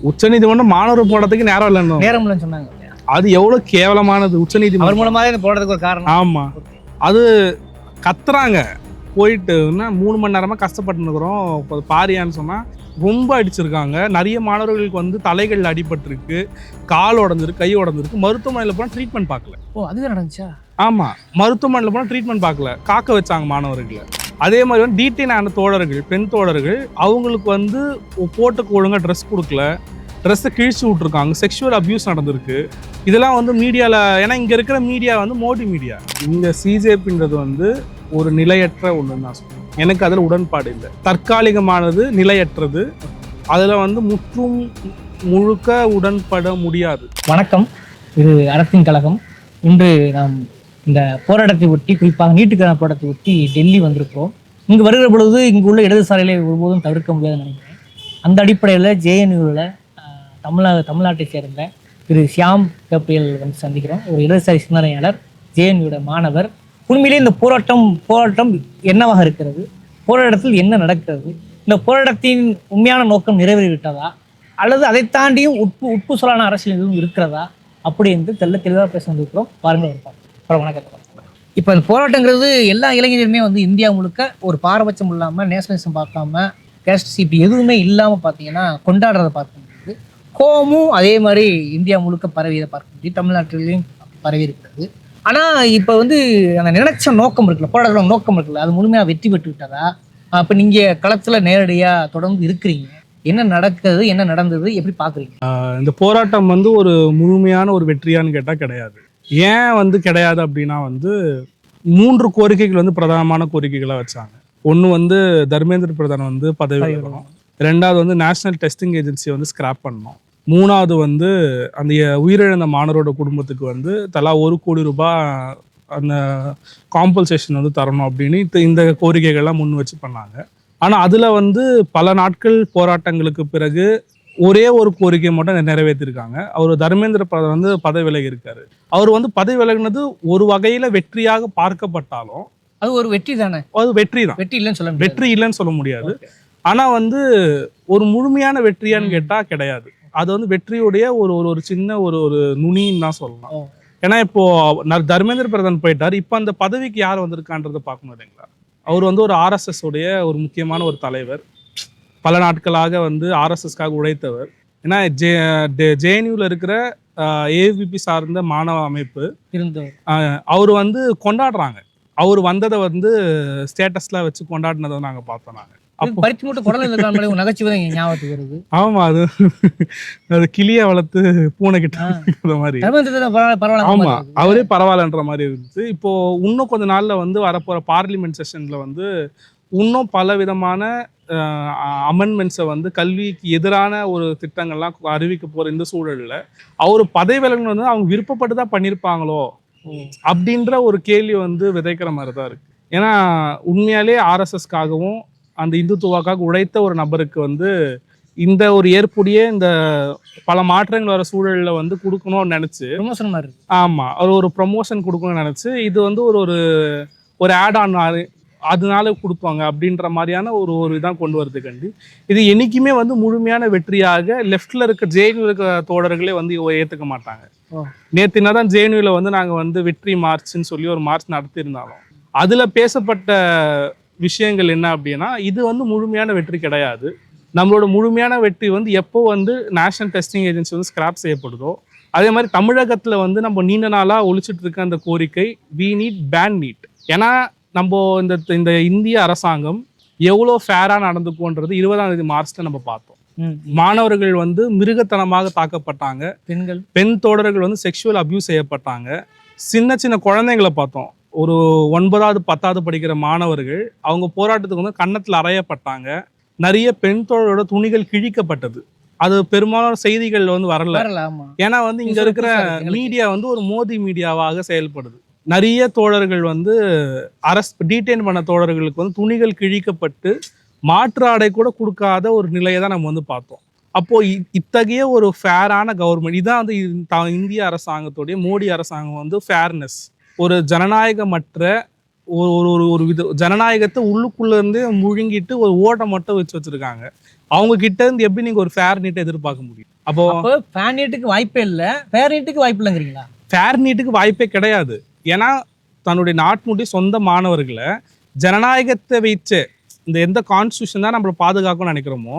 உச்சநீதிமன்றம் மாணவர் போடுறதுக்கு நேரம் இல்லைன்னு சொன்னாங்க. அது எவ்வளவு கேவலமானது. உச்சநீதிமன்றம் அவர் மூலமாக இந்த போடுறதுக்கு ஒரு காரணம். ஆமா, அது கத்துறாங்க போயிட்டு 3 மணி நேரமா கஷ்டப்பட்டு இருக்கிறோம் பாரியான்னு சொன்னா ரொம்ப அடிச்சிருக்காங்க. நிறைய மாணவர்களுக்கு வந்து தலைகள் அடிபட்டிருக்கு, கால் உடஞ்சிருக்கு, கை உடஞ்சிருக்கு. மருத்துவமனையில் போனால் ட்ரீட்மெண்ட் பார்க்கல. அதுவே நடந்துச்சா? ஆமா, மருத்துவமனையில் போனால் ட்ரீட்மெண்ட் பார்க்கல, காக்க வச்சாங்க மாணவர்களை. அதே மாதிரி வந்து டீடைன் ஆன தோழர்கள், பெண் தோழர்கள், அவங்களுக்கு வந்து போட்டுக்கு ஒழுங்காக ட்ரெஸ் கொடுக்கல, ட்ரெஸ்ஸை கிழிச்சு விட்ருக்காங்க, செக்ஷுவல் அப்யூஸ் நடந்திருக்கு. இதெல்லாம் வந்து மீடியாவில், ஏன்னா இங்கே இருக்கிற மீடியா வந்து மோடி மீடியா. இந்த சிஜேபின்றது வந்து ஒரு நிலையற்ற ஒன்று நான் சொல்லுவேன். எனக்கு அதில் உடன்பாடு இல்லை. தற்காலிகமானது, நிலையற்றது. அதில் வந்து முற்றும் முழுக்க உடன்பட முடியாது. வணக்கம், இது அரசின் கழகம். இன்று நாம் இந்த போராட்டத்தை ஒட்டி, குறிப்பாக நீட்டுக்கான போராட்டத்தை ஒட்டி டெல்லி வந்திருக்கிறோம். இங்கு வருகிற பொழுது இங்கு உள்ள இடதுசாரிகளை ஒருபோதும் தவிர்க்க முடியாதுன்னு நினைக்கிறேன். அந்த அடிப்படையில் ஜேஎன்யூவில் தமிழ்நாட்டை சேர்ந்த திரு ஷியாம் கேப்ரியல் வந்து சந்திக்கிறோம். ஒரு இடதுசாரி சிந்தனையாளர், ஜேஎன்யூட மாணவர். உண்மையிலே இந்த போராட்டம் என்னவாக இருக்கிறது, போராட்டத்தில் என்ன நடக்கிறது, இந்த போராட்டத்தின் உண்மையான நோக்கம் நிறைவேறிவிட்டதா, அல்லது அதை தாண்டியும் உட்பு சொல்லான அரசியல் எதுவும் இருக்கிறதா, அப்படி என்று தெளிவாக பேச வந்திருக்கிறோம். பாருங்கள் இருப்பாங்க. வணக்கம். இப்போ இந்த போராட்டங்கிறது எல்லா இளைஞருமே வந்து இந்தியா முழுக்க ஒரு பாரபட்சம் இல்லாமல், நேஷனலிசம் பார்க்காம, கேஸ்ட் சீட்டு எதுவுமே இல்லாமல் பார்த்தீங்கன்னா கொண்டாடுறதை பார்க்க முடியுது. கோமும் அதே மாதிரி இந்தியா முழுக்க பரவியதை பார்க்க முடியும். தமிழ்நாட்டிலையும் பரவி இருக்கிறது. ஆனால் இப்போ வந்து அந்த நினைச்ச நோக்கம் இருக்குல்ல, போராட்டத்தோட நோக்கம் இருக்குல்ல, அது முழுமையாக வெற்றி பெற்று விட்டதா? அப்போ நீங்கள் களத்தில் நேரடியாக தொடர்ந்து இருக்கிறீங்க, என்ன நடக்குது, என்ன நடந்தது, எப்படி பார்க்குறீங்க? இந்த போராட்டம் வந்து ஒரு முழுமையான ஒரு வெற்றியான்னு கேட்டால் கிடையாது. ஏன் வந்து கிடையாது அப்படின்னா வந்து 3 கோரிக்கைகள் வந்து பிரதானமான கோரிக்கைகளாக வச்சாங்க. ஒன்று வந்து தர்மேந்திர பிரதான் வந்து பதவி விலகணும், 2வது வந்து நேஷனல் டெஸ்டிங் ஏஜென்சியை வந்து ஸ்கிராப் பண்ணணும், 3வது வந்து அந்த உயிரிழந்த மாணவரோட குடும்பத்துக்கு வந்து தலா 1 கோடி ரூபாய் அந்த காம்பல்சேஷன் வந்து தரணும் அப்படின்னு இந்த கோரிக்கைகள்லாம் முன் வச்சு பண்ணாங்க. ஆனால் அதில் வந்து பல நாட்கள் போராட்டங்களுக்கு பிறகு ஒரே ஒரு கோரிக்கை மட்டும் நிறைவேற்றிருக்காங்க. அவர் தர்மேந்திர பிரதான் வந்து பதவி விலகி இருக்காரு. அவர் வந்து பதவி விலகினது ஒரு வகையில வெற்றியாக பார்க்கப்பட்டாலும் அது ஒரு வெற்றி தானே. அது வெற்றி தான், வெற்றி இல்லைன்னு சொல்ல முடியாது. ஆனா வந்து ஒரு முழுமையான வெற்றியான்னு கேட்டா கிடையாது. அது வந்து வெற்றியுடைய ஒரு சின்ன ஒரு நுனின்னு தான் சொல்லலாம். ஏன்னா இப்போ தர்மேந்திர பிரதான் போயிட்டார், இப்போ அந்த பதவிக்கு யார் வந்திருக்கான்றதை பார்க்கணும் இல்லைங்களா. அவர் வந்து ஒரு RSS உடைய ஒரு முக்கியமான ஒரு தலைவர், பல நாட்களாக வந்து RSSக்காக உழைத்தவர். ஏன்னா ஜேஎன்யூவில் இருக்கிற AVP சார்ந்த மாணவ அமைப்பு அவர் வந்து கொண்டாடுறாங்க. அவர் வந்ததை வந்து ஸ்டேட்டஸ்லாம் வச்சு கொண்டாடினதை நாங்கள் பார்த்தோம். நாங்கள் ஆமா, அது கிளிய வளர்த்து பூனை கிட்ட மாதிரி. ஆமா, அவரே பரவாயில்லன்ற மாதிரி இருந்துச்சு. இப்போ இன்னும் கொஞ்ச நாள்ல வந்து வரப்போற பார்லிமெண்ட் செஷன்ல வந்து இன்னும் பல விதமான அமெண்ட்மெண்ட்ஸை வந்து கல்விக்கு எதிரான ஒரு திட்டங்கள்லாம் அறிவிக்க போற இந்த சூழல்ல அவர் பதவி விலகணும் வந்து அவங்க விருப்பப்பட்டு தான் பண்ணியிருப்பாங்களோ அப்படின்ற ஒரு கேள்வி வந்து விதைக்கிற மாதிரி தான் இருக்கு. ஏன்னா உண்மையாலே RSSக்காகவும் அந்த இந்துத்துவாக்காக உழைத்த ஒரு நபருக்கு வந்து இந்த ஒரு ஏற்புடைய இந்த பல மாற்றங்கள் வர சூழல்ல வந்து கொடுக்கணும்னு நினைச்சு, ஆமா, ஒரு ப்ரமோஷன் கொடுக்கணும்னு நினைச்சு இது வந்து ஒரு ஆட் ஆன் அதனால கொடுப்பாங்க அப்படின்ற மாதிரியான ஒரு இதான் கொண்டு வரதுக்காண்டி இது என்னைக்குமே வந்து முழுமையான வெற்றியாக லெஃப்ட்ல இருக்க ஜேஎன்யூ இருக்க தோழர்களே வந்து ஏற்றுக்க மாட்டாங்க. நேத்தினாதான் ஜேஎன்யூல வந்து நாங்கள் வந்து வெற்றி மார்ச்ன்னு சொல்லி ஒரு மார்ச் நடத்தியிருந்தாலும் அதுல பேசப்பட்ட விஷயங்கள் என்ன அப்படின்னா, இது வந்து முழுமையான வெற்றி கிடையாது. நம்மளோட முழுமையான வெற்றி வந்து எப்போ வந்து நேஷனல் டெஸ்டிங் ஏஜென்சி வந்து ஸ்கிராப் செய்யப்படுதோ, அதே மாதிரி தமிழகத்தில் வந்து நம்ம நீண்ட நாளாக ஒழிச்சிட்டு இருக்க அந்த கோரிக்கை வி நீட் பேன் நீட். ஏன்னா நம்ம இந்த இந்திய அரசாங்கம் எவ்வளோ ஃபேராக நடந்துக்கும்ன்றது 20ஆம் தேதி மார்ச்ல நம்ம பார்த்தோம். மாணவர்கள் வந்து மிருகத்தனமாக தாக்கப்பட்டாங்க, பெண் தோழர்கள் வந்து செக்ஷுவல் அபியூஸ் செய்யப்பட்டாங்க, சின்ன குழந்தைங்களை பார்த்தோம். ஒரு 9வது 10வது படிக்கிற மாணவர்கள் அவங்க போராட்டத்துக்கு வந்து கன்னத்தில் அறையப்பட்டாங்க, நிறைய பெண் தோழரோட துணிகள் கிழிக்கப்பட்டது. அது பெரும்பாலான செய்திகள் வந்து வரல. ஏன்னா வந்து இங்க இருக்கிற மீடியா வந்து ஒரு மோடி மீடியாவாக செயல்படுது. நிறைய தோழர்கள் வந்து டீடைன் பண்ண தோழர்களுக்கு வந்து துணிகள் கிழிக்கப்பட்டு மாற்று ஆடை கூட கொடுக்காத ஒரு நிலையை தான் நம்ம வந்து பார்த்தோம். அப்போ இத்தகைய ஒரு ஃபேரான கவர்மெண்ட் இதான் வந்து இந்திய அரசாங்கத்துடைய மோடி அரசாங்கம் வந்து ஃபேர்னஸ், ஒரு ஜனநாயகமற்ற ஒரு ஜனநாயகத்தை உள்ளுக்குள்ள இருந்து முழுங்கிட்டு ஒரு ஓட்டை மட்டும் வச்சிருக்காங்க. அவங்க கிட்ட இருந்து எப்படி நீங்க ஒரு ஃபேர் நீட்டை எதிர்பார்க்க முடியும்? அப்போ ஃபேர் நீட்டுக்கு வாய்ப்பே இல்லை, ஃபேர் நீட்டுக்கு வாய்ப்பு இல்லைங்கிறீங்களா? ஃபேர் நீட்டுக்கு வாய்ப்பே கிடையாது. ஏன்னா தன்னுடைய நாட்டினுடைய சொந்த மாணவர்களை ஜனநாயகத்தை வச்சு இந்த எந்த கான்ஸ்டியூஷன் தான் நம்மளை பாதுகாக்கணும்னு நினைக்கிறோமோ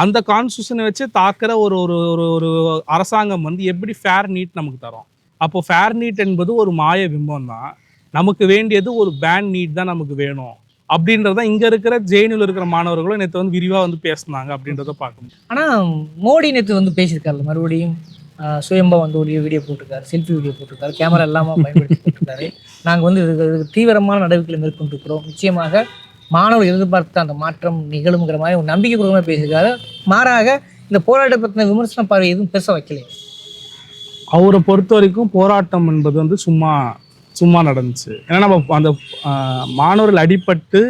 அந்த கான்ஸ்டியூஷனை வச்சு தாக்குற ஒரு ஒரு ஒரு ஒரு அரசாங்கம் வந்து எப்படி ஃபேர் நீட் நமக்கு தரும்? அப்போ ஃபேர் நீட் என்பது ஒரு மாய பிம்பம் தான். நமக்கு வேண்டியது ஒரு பேன் நீட் தான் நமக்கு வேணும் அப்படின்றத இங்க இருக்கிற ஜெயினில் இருக்கிற மாணவர்களும் நேற்று வந்து விரிவா வந்து பேசினாங்க அப்படின்றத பார்க்கணும். ஆனா மோடி நேற்று வந்து பேசியிருக்காரு, மறுபடியும் சுயம்பா வந்து ஒரு வீடியோ போட்டிருக்காரு, செல்ஃபி வீடியோ போட்டிருக்காரு, கேமரா எல்லாமே பயன்படுத்தி போட்டிருக்காரு. நாங்கள் வந்து இதுக்கு தீவிரமான நடவடிக்கைகளை மேற்கொண்டிருக்கிறோம், நிச்சயமாக மாணவர் எதிர்பார்த்த அந்த மாற்றம் நிகழுங்கிற மாதிரி ஒரு நம்பிக்கை பூர்வமாக பேசியிருக்காரு. மாறாக இந்த போராட்ட பற்றின விமர்சன பார்வை எதுவும் பெருசாக வைக்கலையே. அவரை பொறுத்த வரைக்கும் போராட்டம் என்பது வந்து சும்மா நடந்துச்சு. ஏன்னா நம்ம அந்த மாணவர்கள் அடிபட்டு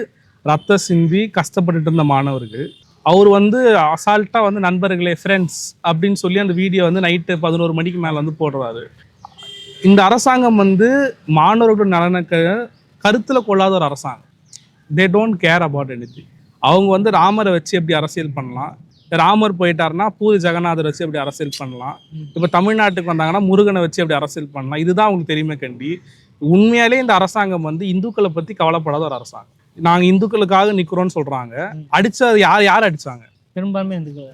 ரத்த சிந்தி கஷ்டப்பட்டுட்டு இருந்த மாணவர்கள் அவர் வந்து அசால்ட்டாக வந்து நண்பர்களே ஃப்ரெண்ட்ஸ் அப்படின்னு சொல்லி அந்த வீடியோ வந்து நைட்டு 11 மணிக்கு மேலே வந்து போடுறாரு. இந்த அரசாங்கம் வந்து மாணவர்கள் நலனுக்கு கருத்தில் கொள்ளாத ஒரு அரசாங்கம். They don't care about anything. அவங்க வந்து ராமரை வச்சு எப்படி அரசியல் பண்ணலாம், ராமர் போயிட்டாருன்னா பூரி ஜெகநாதர் வச்சு எப்படி அரசியல் பண்ணலாம், இப்போ தமிழ்நாட்டுக்கு வந்தாங்கன்னா முருகனை வச்சு எப்படி அரசியல் பண்ணலாம், இதுதான் அவங்களுக்கு தெரியுமே கண்டி. உண்மையாலே இந்த அரசாங்கம் வந்து இந்துக்களை பற்றி கவலைப்படாத ஒரு அரசாங்கம். நாங்கள் இந்துக்களுக்காக நிற்கிறோன்னு சொல்கிறாங்க. அடித்தது யார் அடித்தாங்க?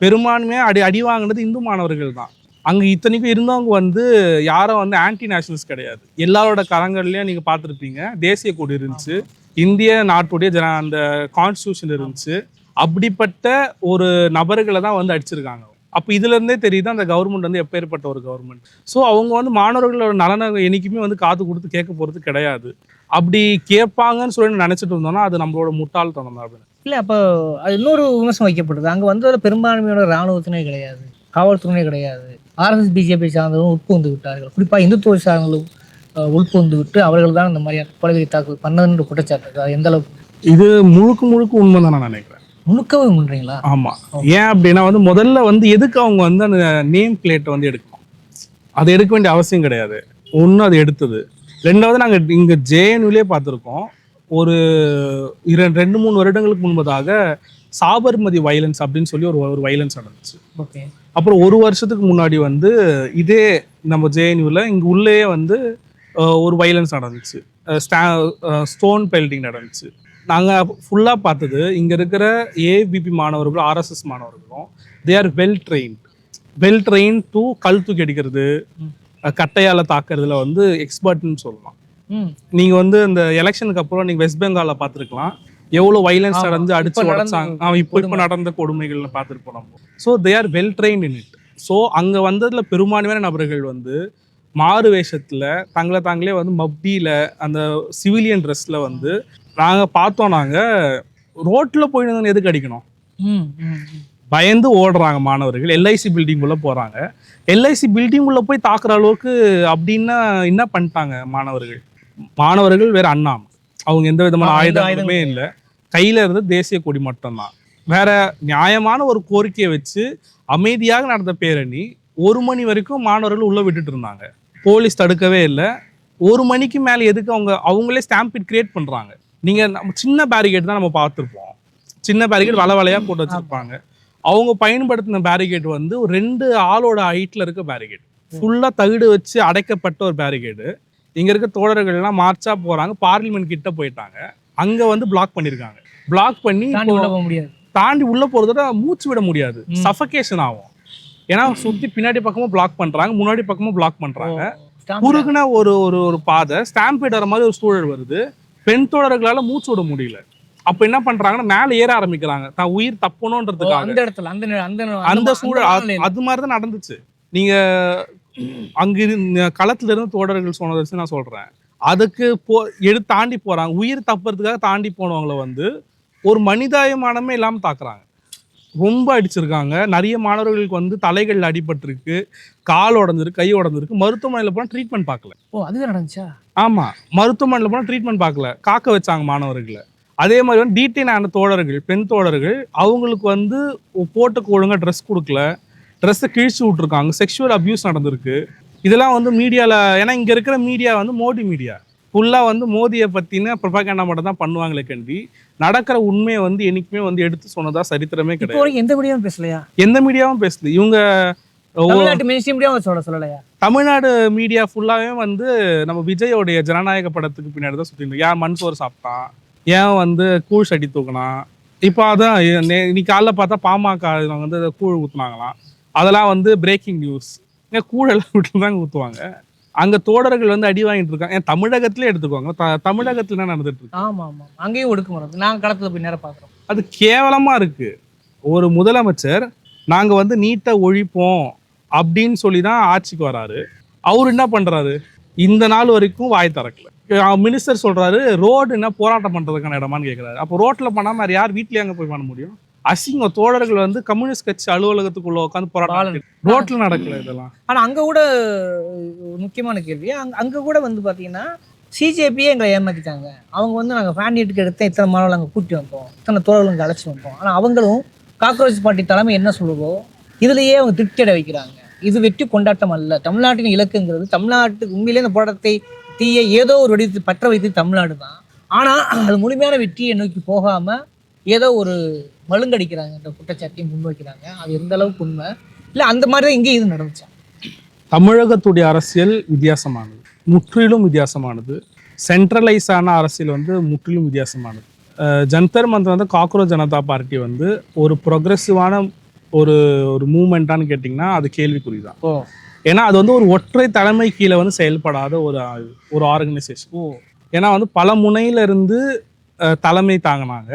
பெரும்பான்மையாக அடி வாங்கினது இந்து மாணவர்கள் தான். அங்கே இத்தனைக்கும் இருந்தவங்க வந்து யாரும் வந்து ஆன்டி நேஷனல்ஸ் கிடையாது. எல்லாரோட கரங்கள்லேயும் நீங்கள் பார்த்துருப்பீங்க, தேசிய கொடி இருந்துச்சு, இந்திய நாட்டுடைய அந்த கான்ஸ்டியூஷன் இருந்துச்சு. அப்படிப்பட்ட ஒரு நபர்களை தான் வந்து அடிச்சிருக்காங்க. அப்போ இதுலேருந்தே தெரியுது அந்த கவர்மெண்ட் வந்து எப்பேற்பட்ட ஒரு கவர்மெண்ட். ஸோ அவங்க வந்து மாணவர்களோட நலனை என்றைக்குமே வந்து காது கொடுத்து கேட்க போகிறது கிடையாது. அப்படி கேட்பாங்கன்னு சொல்லி நினச்சிட்டு இருந்தோம்னா அது நம்மளோட முட்டாள்தனம் தான். இல்லை, அப்போ அது இன்னொரு விமர்சனம் வைக்கப்படுது. அங்கே வந்ததில் பெரும்பான்மையோட இராணுவத்தினே கிடையாது, காவல்துறையே கிடையாது, RSS பிஜேபி சார்ந்தவரும் உட்புந்து விட்டார்கள். குறிப்பாக இந்துத்துவ சார்ந்தவர்களும் உள்புந்து விட்டு அவர்கள் தான் இந்த மாதிரியான கொலைவெறி தாக்குதல் பண்ணதுன்ற குற்றச்சாட்டு. அது எந்த அளவுக்கு? இது முழுக்க உண்மை தான் நான் நினைக்கிறேன். முழுக்கவே உண்மைங்களா? ஆமாம். ஏன் அப்படின்னா வந்து முதல்ல வந்து எதுக்கு அவங்க வந்து அந்த நேம் பிளேட்டை வந்து எடுக்கணும்? அது எடுக்க வேண்டிய அவசியம் கிடையாது. ஒன்று அது எடுத்தது. ரெண்டாவது நாங்கள் இங்கே ஜேஎன்யூலே பார்த்துருக்கோம். ஒரு 2-3 வருடங்களுக்கு முன்பதாக சாபர்மதி வைலன்ஸ் அப்படின்னு சொல்லி ஒரு வைலன்ஸ் நடந்துச்சு. ஓகே. அப்புறம் 1 வருஷத்துக்கு முன்னாடி வந்து இதே நம்ம ஜேஎன்யூவில் இங்கே உள்ளே வந்து ஒரு வைலன்ஸ் நடந்துச்சு, ஸ்டோன் பெல்டிங் நடந்துச்சு. நாங்கள் ஃபுல்லாக பார்த்தது இங்கே இருக்கிற ஏபிபி மாணவர்களும் RSS மாணவர்களும் they are well train to கல் தூக்கி அடிக்கிறது, கட்டையால் தாக்குறதுல வந்து எக்ஸ்பர்ட்னு சொல்லலாம். நீங்கள் வந்து இந்த எலெக்ஷனுக்கு அப்புறம் நீங்கள் வெஸ்ட் பெங்காலில் பார்த்துருக்கலாம், எவ்வளோ வைலன்ஸ் நடந்து அடிச்சு உடச்சாங்க. இப்போ நடந்த கொடுமைகள்னு பார்த்துருப்போம் நம்ம. So they are well trained in it. So அங்கே வந்ததில் பெரும்பான்மையான நபர்கள் வந்து மாறு வேஷத்தில் தங்களை தாங்களே வந்து மப்பியில் அந்த சிவிலியன் ட்ரெஸ்ஸில் வந்து நாங்கள் பார்த்தோம். நாங்கள் ரோட்டில் போயிட்டு எதுக்கு அடிக்கணும்? பயந்து ஓடுறாங்க மாணவர்கள். LIC பில்டிங் உள்ள போகிறாங்க. LIC பில்டிங் உள்ள போய் தாக்குற அளவுக்கு அப்படின்னா என்ன பண்ணிட்டாங்க மாணவர்கள் வேற அண்ணாம். அவங்க எந்த விதமான ஆயுதமே இல்லை, கையில் இருந்து தேசிய கொடி மட்டும்தான். வேற நியாயமான ஒரு கோரிக்கையை வச்சு அமைதியாக நடந்த பேரணி 1 மணி வரைக்கும் மாணவர்கள் உள்ள விட்டுட்டு இருந்தாங்க. போலீஸ் தடுக்கவே இல்லை. 1 மணிக்கு மேலே எதுக்கு அவங்களே ஸ்டாம்பிட் கிரியேட் பண்ணுறாங்க? நம்ம சின்ன பேரிகேட் தான் நம்ம பார்த்துருப்போம். சின்ன பேரிகேட் வலையாக போட்டு வச்சுருப்பாங்க. அவங்க பயன்படுத்தின பேரிகேட் வந்து ஒரு 2 ஆளோட ஹைட்டில் இருக்க பேரிகேட், ஃபுல்லாக தகுடு வச்சு அடைக்கப்பட்ட ஒரு பேரிகேடு. இங்கே இருக்க தோழர்கள்லாம் மார்ச்சாக போகிறாங்க, பார்லிமெண்ட் கிட்ட போயிட்டாங்க. அங்கே வந்து பிளாக் பண்ணியிருக்காங்க. பிளாக் பண்ணி தாண்டி உள்ளே போகிறதோட மூச்சு விட முடியாது, சஃபகேஷன் ஆகும். ஏன்னா சுற்றி பின்னாடி பக்கமும் பிளாக் பண்ணுறாங்க, முன்னாடி பக்கமும் பிளாக் பண்ணுறாங்க. குறுகுன ஒரு பாதை ஸ்டாம்பீட் வர மாதிரி ஒரு சூழல் வருது. பெண் தோழர்களால் மூச்சு விட முடியல. அப்போ என்ன பண்றாங்கன்னா மேலே ஏற ஆரம்பிக்கிறாங்க, தான் உயிர் தப்பணுன்றதுக்காக. அந்த சூழல் அது மாதிரி தான் நடந்துச்சு. நீங்க அங்க களத்துல இருந்து தோழர்கள் சொன்னதை வச்சு நான் சொல்றேன். அதுக்கு தாண்டி போறாங்க, உயிர் தப்புறதுக்காக தாண்டி போனவங்களை வந்து ஒரு மனிதாயமானமே இல்லாம தாக்குறாங்க. ரொம்ப அடிச்சிருக்காங்க. நிறைய மாணவர்களுக்கு வந்து தலைகள் அடிபட்டிருக்கு, கால் உடஞ்சிருக்கு, கை உடஞ்சிருக்கு. மருத்துவமனையில் போனால் ட்ரீட்மெண்ட் பார்க்கல. அதுதான் நடந்துச்சா? ஆமா, மருத்துவமனையில் போனால் ட்ரீட்மெண்ட் பார்க்கல, காக்க வச்சாங்க மாணவர்களை. அதே மாதிரி வந்து டீடைன் ஆன தோழர்கள், பெண் தோழர்கள், அவங்களுக்கு வந்து போட்டுக்கு ஒழுங்காக ட்ரெஸ் கொடுக்கல, ட்ரெஸ்ஸை கிழிச்சு விட்ருக்காங்க, செக்ஷுவல் அப்யூஸ் நடந்திருக்கு. இதெல்லாம் வந்து மீடியாவில், ஏன்னா இங்கே இருக்கிற மீடியா வந்து மோடி மீடியா, ஃபுல்லாக வந்து மோதியை பற்றின ப்ரொபகண்டா மட்டும் தான் பண்ணுவாங்களே கண்டி நடக்கிற உண்மையை வந்து என்றைக்குமே வந்து எடுத்து சொன்னதா சரித்திரமே கிடையாது. எந்த மீடியாவும் பேசலையா? எந்த மீடியாவும் பேசல. இவங்க தமிழ்நாட்டு மெயின் மீடியா சொல்லலையா? தமிழ்நாடு மீடியா ஃபுல்லாவே வந்து நம்ம விஜயோடைய ஜனநாயக படத்துக்கு பின்னாடி தான் சுத்திட்டு ஏன் மண் சோறு சாப்பிட்டான், ஏன் வந்து கூழ் சட்டி தூக்கினான். இப்போ அதான் இன்னைக்கு காலைல பார்த்தா பாமக வந்து கூழ் ஊத்துனாங்களாம். அதெல்லாம் வந்து பிரேக்கிங் நியூஸ். ஏன் கூழ் எல்லாம் வீட்டுல தாங்க ஊத்துவாங்க. அங்க தோழர்கள் வந்து அடி வாங்கிட்டு இருக்காங்க. ஏன் தமிழகத்திலே எடுத்துக்குவாங்க. தமிழகத்துல என்ன நடந்துட்டு இருக்கு? ஆமா ஆமா, அங்கேயும் ஒடுக்குமுறை. நாங்க களத்துல போய் நேரம் பாக்குறோம். அது கேவலமா இருக்கு. ஒரு முதலமைச்சர் நாங்க வந்து நீட்டை ஒழிப்போம் அப்படின்னு சொல்லிதான் ஆட்சிக்கு வராரு. அவரு என்ன பண்றாரு? இந்த நாள் வரைக்கும் வாய் திறக்கல. மினிஸ்டர் சொல்றாரு ரோடு என்ன போராட்டம் பண்றதுக்கான இடமான்னு கேட்கிறாரு. அப்போ ரோட்ல பண்ணாம வேற யார் வீட்லயே அங்க போய் பண்ண முடியும்? அசிங்க தோழர்கள் வந்து கம்யூனிஸ்ட் கட்சி அலுவலகத்துக்குள்ள உட்காந்து போராட்டம் ரோட்ல நடக்கல இதெல்லாம். ஆனா அங்க கூட முக்கியமான கேள்வி, அங்க கூட வந்து பாத்தீங்கன்னா சிஜேபியே எங்களை ஏமாத்திட்டாங்க. அவங்க வந்து நாங்க ஃபேன் நீட்டுக்கு எடுத்த இத்தனை மாணவர்கள் அங்கே கூட்டி வந்தோம், இத்தனை தோழர்கள் அங்கே அழைச்சி வந்தோம். ஆனா அவங்களும் காக்ரோச் பார்ட்டி தலைமை என்ன சொல்லுதோ இதுலயே அவங்க திருப்தி அடை வைக்கிறாங்க. இது வெற்றி கொண்டாட்டம் அல்ல. தமிழ்நாட்டின் இலக்குங்கிறது தமிழ்நாட்டு உண்மையிலே இந்த போராட்டத்தை தீய ஏதோ ஒரு வடிவத்தை பற்ற வைத்து தமிழ்நாடு தான். ஆனா அது முழுமையான வெற்றியை நோக்கி போகாம ஏதோ ஒரு மழுங்கடிக்கிறாங்க என்ற குற்றச்சாட்டையும் முன்வைக்கிறாங்க. அது எந்த அளவுக்கு உண்மை இல்லை, அந்த மாதிரி தான் இங்கே இது நடந்துச்சா? தமிழகத்துடைய அரசியல் வித்தியாசமானது, முற்றிலும் வித்தியாசமானது. சென்ட்ரலைஸ் ஆன அரசியல் வந்து முற்றிலும் வித்தியாசமானது. ஜந்தர் மந்தர் வந்து காக்ரோச் ஜனதா பார்ட்டி வந்து ஒரு ப்ரொக்ரெசிவான ஒரு ஒரு மூமெண்ட்டான்னு கேட்டிங்கன்னா அது கேள்விக்குறிதான். ஏன்னா அது வந்து ஒரு ஒற்றை தலைமை கீழே வந்து செயல்படாத ஒரு ஆர்கனைசேஷன். ஏன்னா வந்து பல முனையில இருந்து தலைமை தாங்கினாங்க.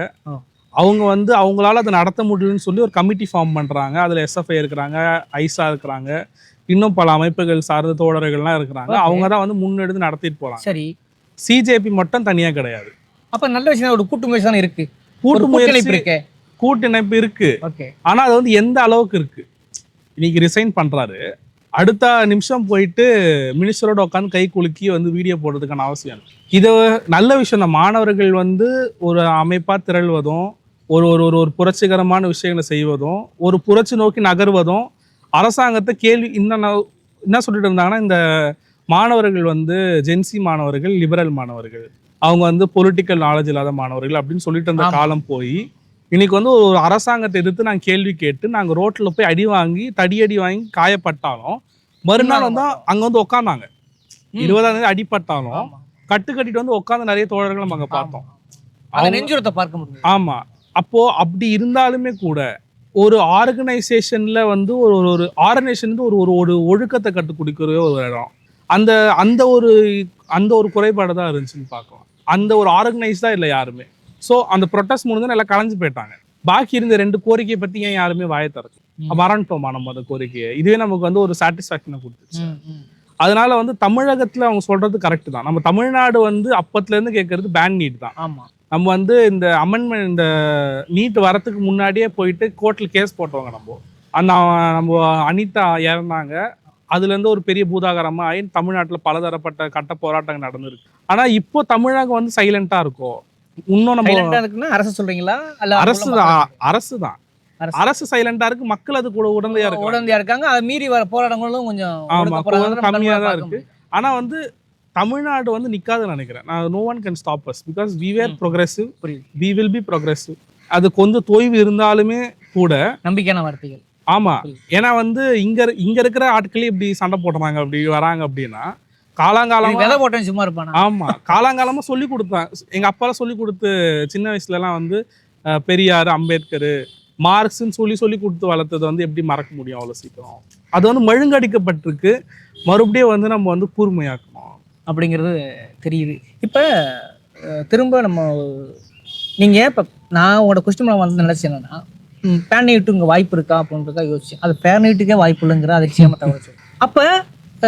அவங்க வந்து அவங்களால அதை நடத்த முடியலன்னு சொல்லி ஒரு கமிட்டி ஃபார்ம் பண்றாங்க. அதுல எஸ்எஃப்ஐ இருக்கிறாங்க, ஐசா இருக்கிறாங்க, இன்னும் பல அமைப்புகள் சார்ந்த தோழர்கள்லாம் இருக்கிறாங்க. அவங்க தான் வந்து முன்னெடுத்து நடத்திட்டு போறாங்க. சரி, சிஜேபி மட்டும் தனியா கிடையாது. அப்ப நல்ல விஷயம், ஒரு கூட்டு முயற்சி தானே இருக்கு. கூட்டிணைப்பு இருக்கு. ஆனா அது வந்து எந்த அளவுக்கு இருக்கு? இன்னைக்கு ரிசைன் பண்றாரு, அடுத்த நிமிஷம் போயிட்டு மினிஸ்டரோட உட்காந்து கை குலுக்கி வந்து வீடியோ போடுறதுக்கான அவசியம். இது நல்ல விஷயம் தான். மாணவர்கள் வந்து ஒரு அமைப்பா திரள்வதும், ஒரு ஒரு ஒரு புரட்சிகரமான விஷயங்களை செய்வதும், ஒரு புரட்சி நோக்கி நகர்வதும், அரசாங்கத்தை கேள்வி என்ன சொல்லிட்டு இருந்தாங்கன்னா, இந்த மாணவர்கள் வந்து ஜென்சி மாணவர்கள், லிபரல் மாணவர்கள், அவங்க வந்து பொலிட்டிக்கல் நாலேஜ் இல்லாத மாணவர்கள் அப்படின்னு சொல்லிட்டு இருந்த காலம் போய் இன்னைக்கு வந்து ஒரு அரசாங்கத்தை எதிர்த்து நாங்கள் கேள்வி கேட்டு நாங்கள் ரோட்டில் போய் அடி வாங்கி தடியடி வாங்கி காயப்பட்டாலும் மறுநாள் வந்து அங்கே வந்து உட்காந்தாங்க. 20ஆம் தேதி அடிப்பட்டாலும் கட்டிட்டு வந்து உட்காந்து நிறைய தோழர்கள் நம்ம அங்கே பார்த்தோம். நெஞ்சுரத்தை பார்க்க முடியும். ஆமா, அப்போ அப்படி இருந்தாலுமே கூட ஒரு ஆர்கனைசேஷன்ல வந்து ஒரு ஆர்கனைசேஷன் ஒரு ஒழுக்கத்தை கற்றுக் கொடுக்கிற ஒரு இடம். அந்த ஒரு குறைபாடு தான் இருந்துச்சுன்னு பார்க்கலாம். அந்த ஒரு ஆர்கனைஸ்டா இல்லை யாருமே. ஸோ அந்த ப்ரொட்டஸ்ட் முடிஞ்சு எல்லாம் கலைஞ்சு போயிட்டாங்க. பாக்கி இருந்த 2 கோரிக்கையை பத்தி ஏன் யாருமே வாயை திறக்கல? மறந்துட்டோமா நம்ம அந்த கோரிக்கையை? இதுவே நமக்கு வந்து ஒரு சாட்டிஸ்ஃபேக்ஷனை கொடுத்துச்சு. அதனால வந்து தமிழகத்துல அவங்க சொல்றது கரெக்ட் தான். நம்ம தமிழ்நாடு வந்து அப்பத்துல இருந்து கேட்கறது பேன் நீட் தான். நம்ம வந்து இந்த அமெண்ட்மெண்ட், இந்த நீட் வரத்துக்கு முன்னாடியே போயிட்டு கோர்ட்ல கேஸ் போட்டவங்க. நம்ம அனிதா இறந்தாங்க, அதுல இருந்து ஒரு பெரிய பூதாகரமா ஆகி தமிழ்நாட்டுல பலதரப்பட்ட கட்ட போராட்டங்கள் நடந்திருக்கு. ஆனா இப்போ தமிழகம் வந்து சைலண்டா இருக்கும். இன்னும் நம்ம அரசு சொல்றீங்களா? அரசு சைலண்டா இருக்கு, மக்கள் அது கூட உடந்தையா இருக்காங்க. அதை மீறி வர போராட்டங்களும் கொஞ்சம் கம்மியா தான் இருக்கு. ஆனா வந்து தமிழ்நாடு வந்து நிக்காதுன்னு நினைக்கிறேன். No one can stop us because we were progressive, we will be progressive. அது கொஞ்சம் தொய்வு இருந்தாலுமே கூட நம்பிக்கையான வார்த்தைகள். ஆமா, ஏன்னா வந்து இங்க இருக்கிற ஆட்களே இப்படி சண்டை போடுறாங்க, அப்படி வராங்க அப்படின்னா காலாங்காலமா சும்மா இருப்பாங்க. ஆமா, காலாங்காலமா சொல்லி கொடுத்தேன். எங்க அப்பாலாம் சொல்லி கொடுத்து சின்ன வயசுல எல்லாம் வந்து பெரியார், அம்பேத்கர், மார்க்ஸ்ன்னு சொல்லி கொடுத்து வளர்த்தது வந்து எப்படி மறக்க முடியும் அவ்வளவு சீக்கிரம்? அது வந்து மழுங்கடிக்கப்பட்டிருக்கு. மறுபடியும் வந்து நம்ம வந்து கூர்மையாக்கணும் அப்படிங்கிறது தெரியுது. இப்ப திரும்ப நம்ம இப்ப நான் உங்களோட கொஸ்டின் வந்து நினைச்சேன் என்னன்னா, பேன் நீட்டு இங்க வாய்ப்பு இருக்கா அப்படின்றதா யோசிச்சேன். அது பேன் நீட்டுக்கே வாய்ப்பு இல்லைங்கிற அதிர்ச்சியமா தவிர அப்ப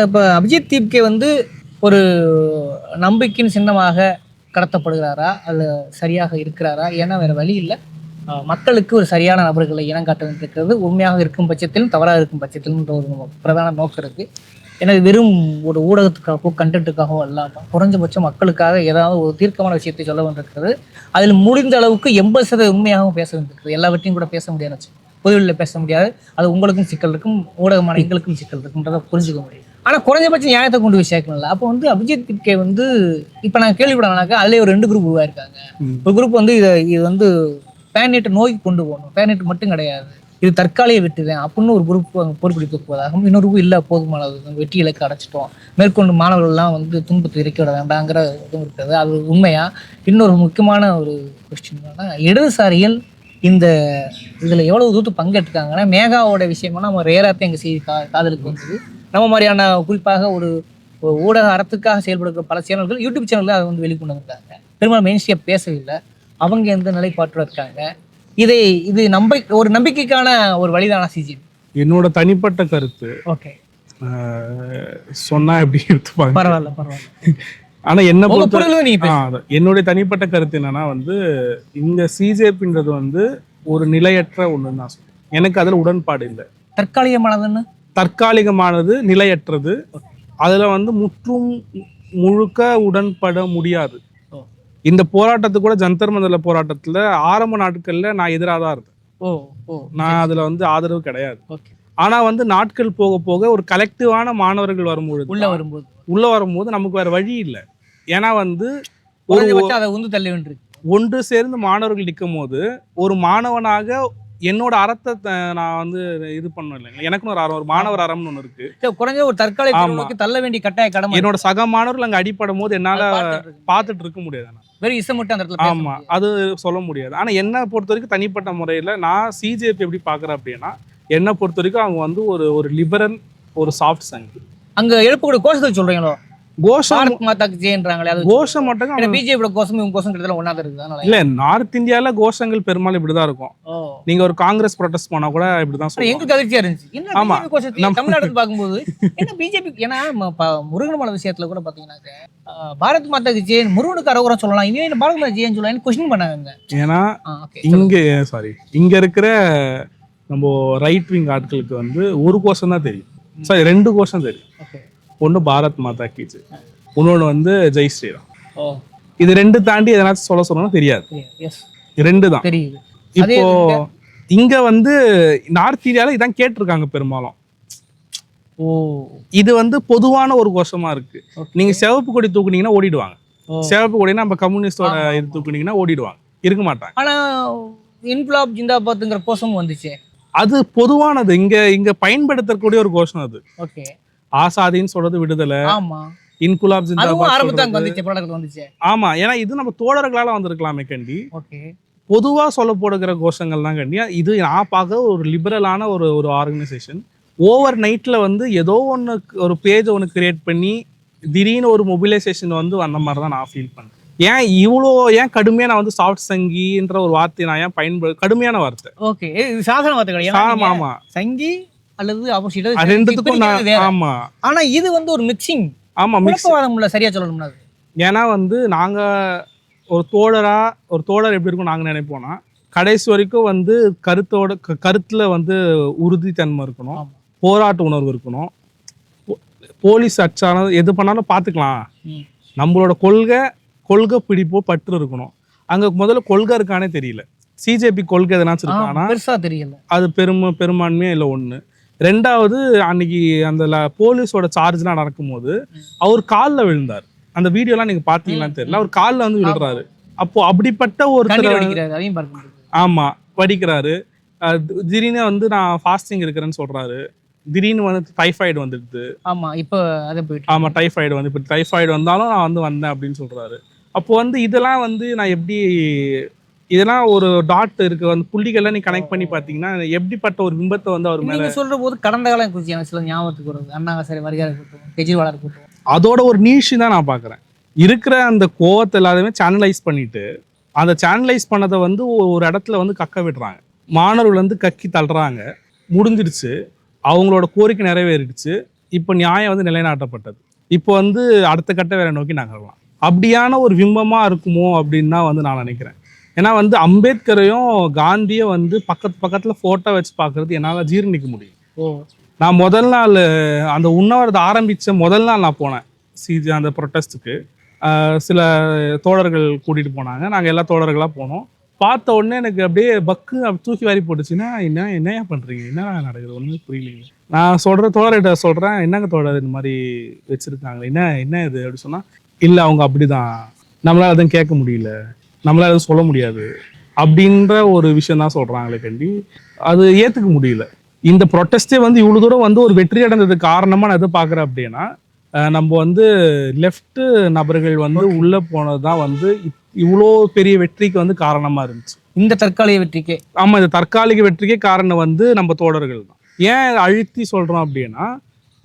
இப்போ அபிஜித் தீப்கே வந்து ஒரு நம்பிக்கையின் சின்னமாக கடத்தப்படுகிறாரா, அது சரியாக இருக்கிறாரா? ஏன்னா வேற வழி இல்லை. மக்களுக்கு ஒரு சரியான நபர்களை இனம் காட்டுறது உண்மையாக இருக்கும் பட்சத்திலும் தவறாக இருக்கும் பட்சத்திலும் ஒரு பிரதான நோக்கம் இருக்கு. ஏன்னா வெறும் ஒரு ஊடகத்துக்காகவோ கண்டென்ட்டுக்காகவோ இல்லாமல் குறைஞ்சபட்சம் மக்களுக்காக ஏதாவது ஒரு தீர்க்கமான விஷயத்தை சொல்ல வேண்டியிருக்கிறது. அதில் முடிந்த அளவுக்கு 80% உண்மையாகவும் பேச வேண்டியிருக்கிறது. எல்லாவற்றையும் கூட பேச முடியாது, பொதுவெளியில் பேச முடியாது. அது உங்களுக்கும் சிக்கல் இருக்கும், ஊடகமான எங்களுக்கும் சிக்கல் இருக்குன்றதை புரிஞ்சுக்க முடியும். ஆனால் குறைஞ்சபட்சம் நியாயத்தை கொண்டு போய் சேர்க்கணும்ல. அப்போ வந்து அபிஜித் தீப்கே வந்து இப்போ நான் கேள்விப்படனாக்கா அதுலேயே ஒரு 2 குரூப் உருவாயிருக்காங்க. ஒரு குரூப் வந்து இது வந்து பேன் நீட்டை நோக்கி கொண்டு போகணும். பேன் நீட் மட்டும் கிடையாது, இது தற்காலிக வெற்றி தான் அப்படின்னு ஒரு குரூப் பொறுப்பிடித்து போவதாகவும், இன்னொரு குரூப் இல்லை போதுமானது வெற்றி இலக்கு அடைச்சிட்டோம், மேற்கொண்டு மாணவர்கள்லாம் வந்து துன்பத்தை இறக்கி விட வேண்டாங்கிற இதுவும் இருக்கிறது. அது உண்மையா? இன்னொரு முக்கியமான ஒரு கொஸ்டின் என்னன்னா, இடதுசாரிகள் இந்த இதில் எவ்வளவு தூரத்து பங்கேற்றுக்காங்கன்னா, மேகாவோட விஷயமா நம்ம ரேராத்தையும் எங்கள் செய்தி காதலுக்கு வந்தது. நம்ம மாதிரியான குறிப்பாக ஒரு ஊடக அறத்துக்காக செயல்படுகிற பல சேனல்கள், யூடியூப் சேனல்கள் அதை வந்து வெளிக்கொண்டு வந்திருக்காங்க. பெரும்பாலும் மெயின்ஸ்ட்ரீம் பேசவில்லை. அவங்க எந்த நிலைப்பாட்டில் இருக்காங்க? இது ஒரு நம்பிக்கைக்கான ஒரு வழிதானா சிஜிபி? என்னோட தனிப்பட்ட கருத்து. ஓகே, சொன்னா எப்படி எடுத்துப்பாங்க, பரவாயில்ல. ஆனா என்ன பொறுத்த என்னுடைய தனிப்பட்ட கருத்து என்னன்னா வந்து, இங்க சிஜேபின்றது வந்து ஒரு நிலையற்ற ஒண்ணுன்னு நான் சொல்றேன். எனக்கு அதுல உடன்பாடு இல்லை. தற்காலிகமானது, நிலையற்றது. அதுல வந்து முற்றும் முழுக்க உடன்பட முடியாது. இந்த போராட்டத்துக்கு கூட ஜந்தர் மந்தர்ல போராட்டத்துல ஆரம்ப நாட்கள்ல நான் எதிராக தான் இருந்தேன். நான் அதுல வந்து ஆதரவு கிடையாது. ஆனா வந்து நாட்கள் போக போக ஒரு கலெக்டிவான மாணவர்கள் உள்ள வரும்போது நமக்கு வேற வழி இல்லை. ஏன்னா வந்து ஒன்று சேர்ந்து மாணவர்கள் நிற்கும் போது, ஒரு மாணவனாக என்னோட அறத்தை நான் வந்து இது பண்ண இல்லைங்க. எனக்குன்னு ஒரு மாணவர் அறம்னு ஒண்ணு இருக்கு. குறைஞ்ச ஒரு தற்காலிக தள்ள வேண்டிய கட்டாய கடமை. என்னோட சக மாணவர்கள் அங்க அடிப்படும் போது என்னால பார்த்துட்டு இருக்க முடியாது. ஆமா, அது சொல்ல முடியாது. ஆனா என்ன பொறுத்த வரைக்கும் தனிப்பட்ட முறையில நான் சிஜேபி எப்படி பாக்குறேன் அப்படின்னா, என்னை பொறுத்த வரைக்கும் அவங்க வந்து ஒரு லிபரல், ஒரு சாஃப்ட் சங்கு. அங்க எழுப்பக்கூடிய கோஷத்தை சொல்றீங்களோ? கோஷம் நார்த் இந்தியால கோஷங்கள் பெரும்பாலும் இப்படிதான் இருக்கும். நீங்க ஒரு காங்கிரஸ் ப்ரொடெஸ்ட் போனா கூட இப்படிதான் சொல்லுவாங்க. ஆமா, தமிழ்நாடு பார்க்கும்போது என்ன பிஜேபி, ஏன்னா முருகன்மலை விஷயத்துல கூட பாத்தீங்கன்னா பாரத் மாதா கி ஜெய், முருகனுக்கு அரோகரம் சொல்லலாம், இவன் பாரத் மாதா ஜெயன்னு சொல்லலாம் கொஸ்டின் பண்ணாங்க. ஏன்னா இங்க இருக்கிற நம்ம ரைட் விங் ஆட்களுக்கு வந்து ஒரு கோஷம் தான் தெரியும். சாரி, 2 கோஷம் தெரியும். ஒன்று பாரத் மாதா கி ஜெய், இன்னொன்று வந்து ஜெய் ஸ்ரீராம். இது 2 தாண்டி எதனாச்சும் சொல்லணும்னு தெரியாது. 2 தான். இப்போ இங்க வந்து நார்த் இந்தியால இதான் கேட்டிருக்காங்க பெரும்பாலும். இது வந்து பொதுவான ஒரு கோஷமா இருக்கு. நீங்க சிவப்பு கொடி தூக்குனீங்கன்னா ஓடிடுவாங்க. சிவப்பு கொடினா நம்ம கம்யூனிஸ்டோட இது தூக்குனீங்கன்னா ஓடிடுவாங்க, இருக்க மாட்டாங்க. ஆனா இன்குலாப் ஜிந்தாபாத்ங்கிற கோஷம் வந்துச்சு. அது பொதுவானது, இங்க பயன்படுத்தக்கூடிய ஒரு கோஷம் அது. ஓகே, ஆசாதின்னு சொல்றது விடுதலை. ஆமா, இன்குலாப் ஜிந்தாபாத் வந்துச்சு. ஆமா, ஏன்னா இது நம்ம தோழர்களால வந்திருக்கலாமே கண்டி. ஓகே, பொதுவா சொல்ல போடுகிற கோஷங்கள் தான் கண்டி. இது நான் பார்க்க ஒரு லிபரலான ஒரு ஆர்கனைசேஷன். ஓவர் நைட்ல வந்து ஏதோ ஒன்று ஒரு பேஜ் ஒன்று கிரியேட் பண்ணி திடீர்னு ஒரு மொபிலைசேஷன் வந்து அந்த மாதிரி தான் நான் ஃபீல் பண்ணேன். ஏன் கடுமையா நான் வந்து சாஃப்ட் சங்கின்ற ஒரு வார்த்தை நான் ஏன் கடுமையான வார்த்தை. ஓகே, இது சாதாரண வார்த்தை கிடையாது. ஆமா, சங்கி அல்லது ரெண்டுத்துக்கும். ஆமா, ஆனா இது வந்து ஒரு மிக்சிங். ஆமா, மிக்ஸ்வாதம் இல்ல, சரியா சொல்லணும்னா. ஏன்னா வந்து நாங்க ஒரு தோழர் எப்படி இருக்கும் நாங்க நினைப்போம்னா, கடைசி வரைக்கும் வந்து கருத்துல வந்து உறுதித்தன்மை இருக்கணும், போராட்ட உணர்வு இருக்கணும். போலீஸ் அச்சானது எது பண்ணாலும் பாத்துக்கலாம், நம்மளோட கொள்கை பிடிப்போ பற்று இருக்கணும். அங்க முதல்ல கொள்கை இருக்கானே தெரியல. சிஜேபி கொள்கை எதனாச்சும் இருக்கானா பெருசா தெரியல. அது பெரும்பான்மையா இல்லை. ஒண்ணு. 2வது, அன்னைக்கு அந்த போலீஸோட சார்ஜ்லாம் நடக்கும்போது அவர் காலில் விழுந்தார். அந்த வீடியோலாம் நீங்க பாத்தீங்களான்னு தெரியல. அவர் காலில் வந்து விழுறாரு. அப்போ அப்படிப்பட்ட ஒரு ஆமா படிக்கிறாரு. திடீர்னு வந்து நான் ஃபாஸ்டிங் இருக்கிறேன்னு சொல்றாரு. திடீர்னு வந்து டைஃபாய்டு வந்துடுது. ஆமா, டைஃபாய்டு வந்து இப்போ டைஃபாய்டு வந்தாலும் நான் வந்து வந்தேன் அப்படின்னு சொல்றாரு. அப்போ வந்து இதெல்லாம் வந்து நான் எப்படி, இதெல்லாம் ஒரு டாட் இருக்கு, வந்து புள்ளிகள்லாம் நீ கனெக்ட் பண்ணி பாத்தீங்கன்னா எப்படிப்பட்ட ஒரு பிம்பத்தை வந்து அவர் மேல சொல்ற போது கடந்த காலம் குறித்து எனக்கு சில ஞாபகத்துக்கு வருது. அண்ணாசாரி வருகையா இருக்கட்டும், கெஜ்ரிவாலா இருக்கட்டும், அதோட ஒரு நீஷ் தான் நான் பாக்குறேன். இருக்கிற அந்த கோவத்தை எல்லாருமே சேனலைஸ் பண்ணிட்டு, அந்த சேனலைஸ் பண்ணதை வந்து ஒரு இடத்துல வந்து கக்க விடுறாங்க. மாணவர்கள் வந்து கக்கி தள்ளுறாங்க. முடிஞ்சிடுச்சு, அவங்களோட கோரிக்கை நிறைவேறிடுச்சு. இப்போ நியாயம் வந்து நிலைநாட்டப்பட்டது. இப்போ வந்து அடுத்த கட்ட வேற நோக்கி நகரலாம். அப்படியான ஒரு பிம்பமா இருக்குமோ அப்படின்னு தான் வந்து நான் நினைக்கிறேன். ஏன்னா வந்து அம்பேத்கரையும் காந்தியும் வந்து பக்கத்துல போட்டோ வச்சு பார்க்கறது என்னால் ஜீரணிக்க முடியும். நான் முதல் நாள் அந்த உண்ணாவிரதம் ஆரம்பித்த முதல் நாள் நான் போனேன் அந்த ப்ரொட்டஸ்ட்டுக்கு. சில தோழர்கள் கூட்டிகிட்டு போனாங்க. நாங்கள் எல்லா தோழர்களாக போனோம். பார்த்த உடனே எனக்கு அப்படியே பக்கு தூக்கி வாரி போட்டுச்சுன்னா, என்னையா பண்ணுறீங்க, என்ன நடக்குது, ஒன்றுமே புரியலைங்க. நான் தோழர்கிட்ட சொல்கிறேன், என்னங்க தோழர் இந்த மாதிரி வச்சுருக்காங்க, என்ன இது அப்படி சொன்னால், இல்லை அவங்க அப்படிதான், நம்மளால் எதுவும் கேட்க முடியல, நம்மளால எதுவும் சொல்ல முடியாது, அப்படின்ற ஒரு விஷயம் தான் சொல்றாங்களே கண்டி அது ஏத்துக்க முடியல. இந்த ப்ரொட்டஸ்டே வந்து இவ்வளவு தூரம் வந்து ஒரு வெற்றி அடைந்ததுக்கு காரணமா நான் எது பாக்குறேன் அப்படின்னா, நம்ம வந்து லெஃப்ட் நபர்கள் வந்து உள்ள போனதுதான் வந்து இவ்வளோ பெரிய வெற்றிக்கு வந்து காரணமா இருந்துச்சு. இந்த தற்காலிக வெற்றிக்கே. ஆமா, இந்த தற்காலிக வெற்றிக்கே காரணம் வந்து நம்ம தோழர்கள் தான். ஏன் அழுத்தி சொல்றோம் அப்படின்னா,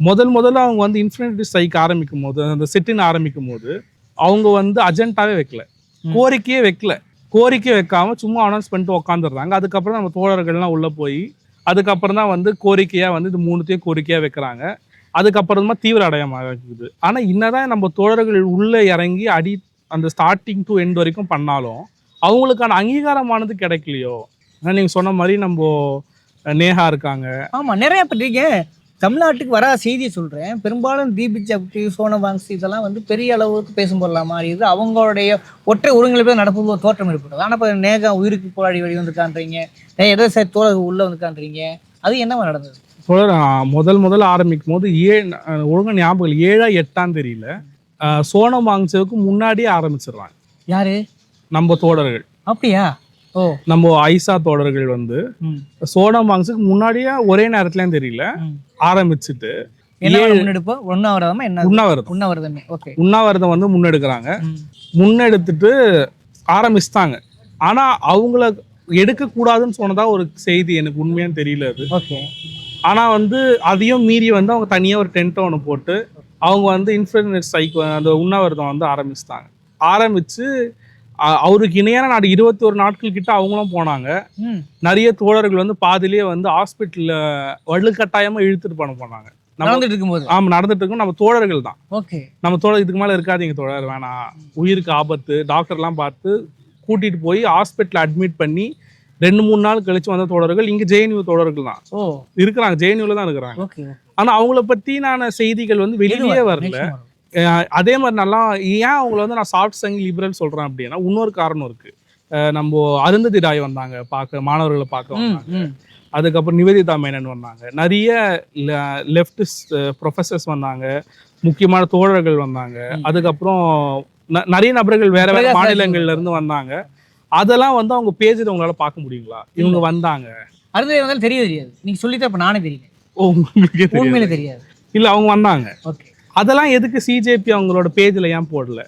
முதல்ல அவங்க வந்து இன்ஃபினிட்டி ஸ்ட்ரைக் ஆரம்பிக்கும் போது, அந்த செட்டின் ஆரம்பிக்கும் போது அவங்க வந்து அஜெண்டாவே வைக்கல, கோரிக்கையே வைக்கல. கோரிக்கை வைக்காம சும்மா அனௌன்ஸ் பண்ணிட்டு உட்காந்துடுறாங்க. அதுக்கப்புறம் நம்ம தோழர்கள்லாம் உள்ள போய் அதுக்கப்புறம் தான் வந்து கோரிக்கையா வந்து இது 3த்தையும் கோரிக்கையா வைக்கிறாங்க. அதுக்கப்புறமா தீவிர அடையாளமாக இருக்குது. ஆனா என்னதான் நம்ம தோழர்கள் உள்ள இறங்கி அந்த ஸ்டார்டிங் டு எண்ட் வரைக்கும் பண்ணாலும் அவங்களுக்கான அங்கீகாரமானது கிடைக்கலையோ. நீங்க சொன்ன மாதிரி நம்ம நேஹா இருக்காங்க. ஆமா, நிறைய பற்றிங்க தமிழ்நாட்டுக்கு வர செய்தியை சொல்றேன். பெரும்பாலும் தீபிக் சக்தி, சோனம் வாங்ஸி இதெல்லாம் வந்து பெரிய அளவுக்கு பேசும் பொருளாக மாறியது. அவங்களுடைய ஒற்றை ஒருங்கிணைப்பு நடப்பது ஒரு தோற்றம் ஏற்படுது. ஆனால் இப்போ நேகா உயிருக்கு போராடி வெளி வந்துக்கான்றீங்க, இடதுசாரி தோழர் உள்ள வந்துக்கான்றீங்க, அது என்னவா நடந்தது? முதல்ல ஆரம்பிக்கும் போது ஒழுங்கா ஞாபகம் 7ஆ 8ஆன்னு தெரியல, சோனம் வாங்ஸுக்கு முன்னாடியே ஆரம்பிச்சிடுறாங்க. யாரு? நம்ம தோழர்கள். அப்படியா? ஓ, நம்ம ஐசா தோழர்கள் வந்து சோனம் வாங்ஸுக்கு முன்னாடியே ஒரே நேரத்துலயும் தெரியல ஆரம்பிச்சுட்டு உண்ணாவிரதம் வந்து முன்னெடுக்கிறாங்க. முன்னெடுத்துட்டு ஆரம்பிச்சிட்டாங்க. ஆனா அவங்கள எடுக்க கூடாதுன்னு சொன்னதா ஒரு செய்தி, எனக்கு உண்மையான்னு தெரியல அது. ஆனா வந்து அதையும் மீறி வந்து அவங்க தனியா ஒரு டென்ட் ஒன்று போட்டு அவங்க வந்து இன்ஃபினிட்டி ஸ்ட்ரைக் அந்த உண்ணாவிரதம் வந்து ஆரம்பிச்சிட்டாங்க. ஆரம்பிச்சு அவருக்கு இணையான நாடு 21 நாட்கள் கிட்ட அவங்களும் போனாங்க. நிறைய தோழர்கள் வந்து பாதிலேயே வந்து ஹாஸ்பிட்டல்ல வலுக்கட்டாயமா இழுத்துட்டு போனாங்க. நடந்துட்டு இருக்கும்போது. ஆமா, நடந்துட்டு இருக்கும். நம்ம தோழர்கள் தான். நம்ம தோழர் இதுக்கு மேல இருக்காதீங்க தோழர், வேணாம், உயிருக்கு ஆபத்து, டாக்டர்லாம் பார்த்து கூட்டிட்டு போய் ஹாஸ்பிட்டல் அட்மிட் பண்ணி 2-3 நாள் கழிச்சு வந்த தோழர்கள் இங்க ஜேஎன்யூ தோழர்கள் தான் இருக்கிறாங்க, ஜேஎன்யூல தான் இருக்கிறாங்க. ஆனா அவங்கள பத்தின செய்திகள் வந்து வெளியே வரல. அதே மாதிரி நல்லா ஏன் அவங்கள வந்து நான் சாஃப்ட் சங் லிபரல் சொல்றேன் அப்படின்னா இன்னொரு காரணம் இருக்கு. நம்ம அருந்ததி ராய் வந்தாங்க, மாணவர்களை பார்க்க வந்தாங்க. அதுக்கப்புறம் நிவேதிதா மேனன் வந்தாங்க, நிறைய லெஃப்டிஸ்ட் ப்ரொஃபசர்ஸ் வந்தாங்க, முக்கியமான தோழர்கள் வந்தாங்க. அதுக்கப்புறம் நிறைய நபர்கள் வேற வேற மாநிலங்கள்ல இருந்து வந்தாங்க. அதெல்லாம் வந்து அவங்க பேஜ்ல உங்களால பார்க்க முடியுங்களா? இவங்க வந்தாங்க. அருந்ததி வந்தாலும் தெரியாது. நீங்க சொல்லிட்டு அப்ப நானே தெரியல. உண்மையிலே தெரியாது இல்ல, அவங்க வந்தாங்க. அதெல்லாம் எதுக்கு சிஜேபி அவங்களோட பேஜ்ல ஏன் போடல?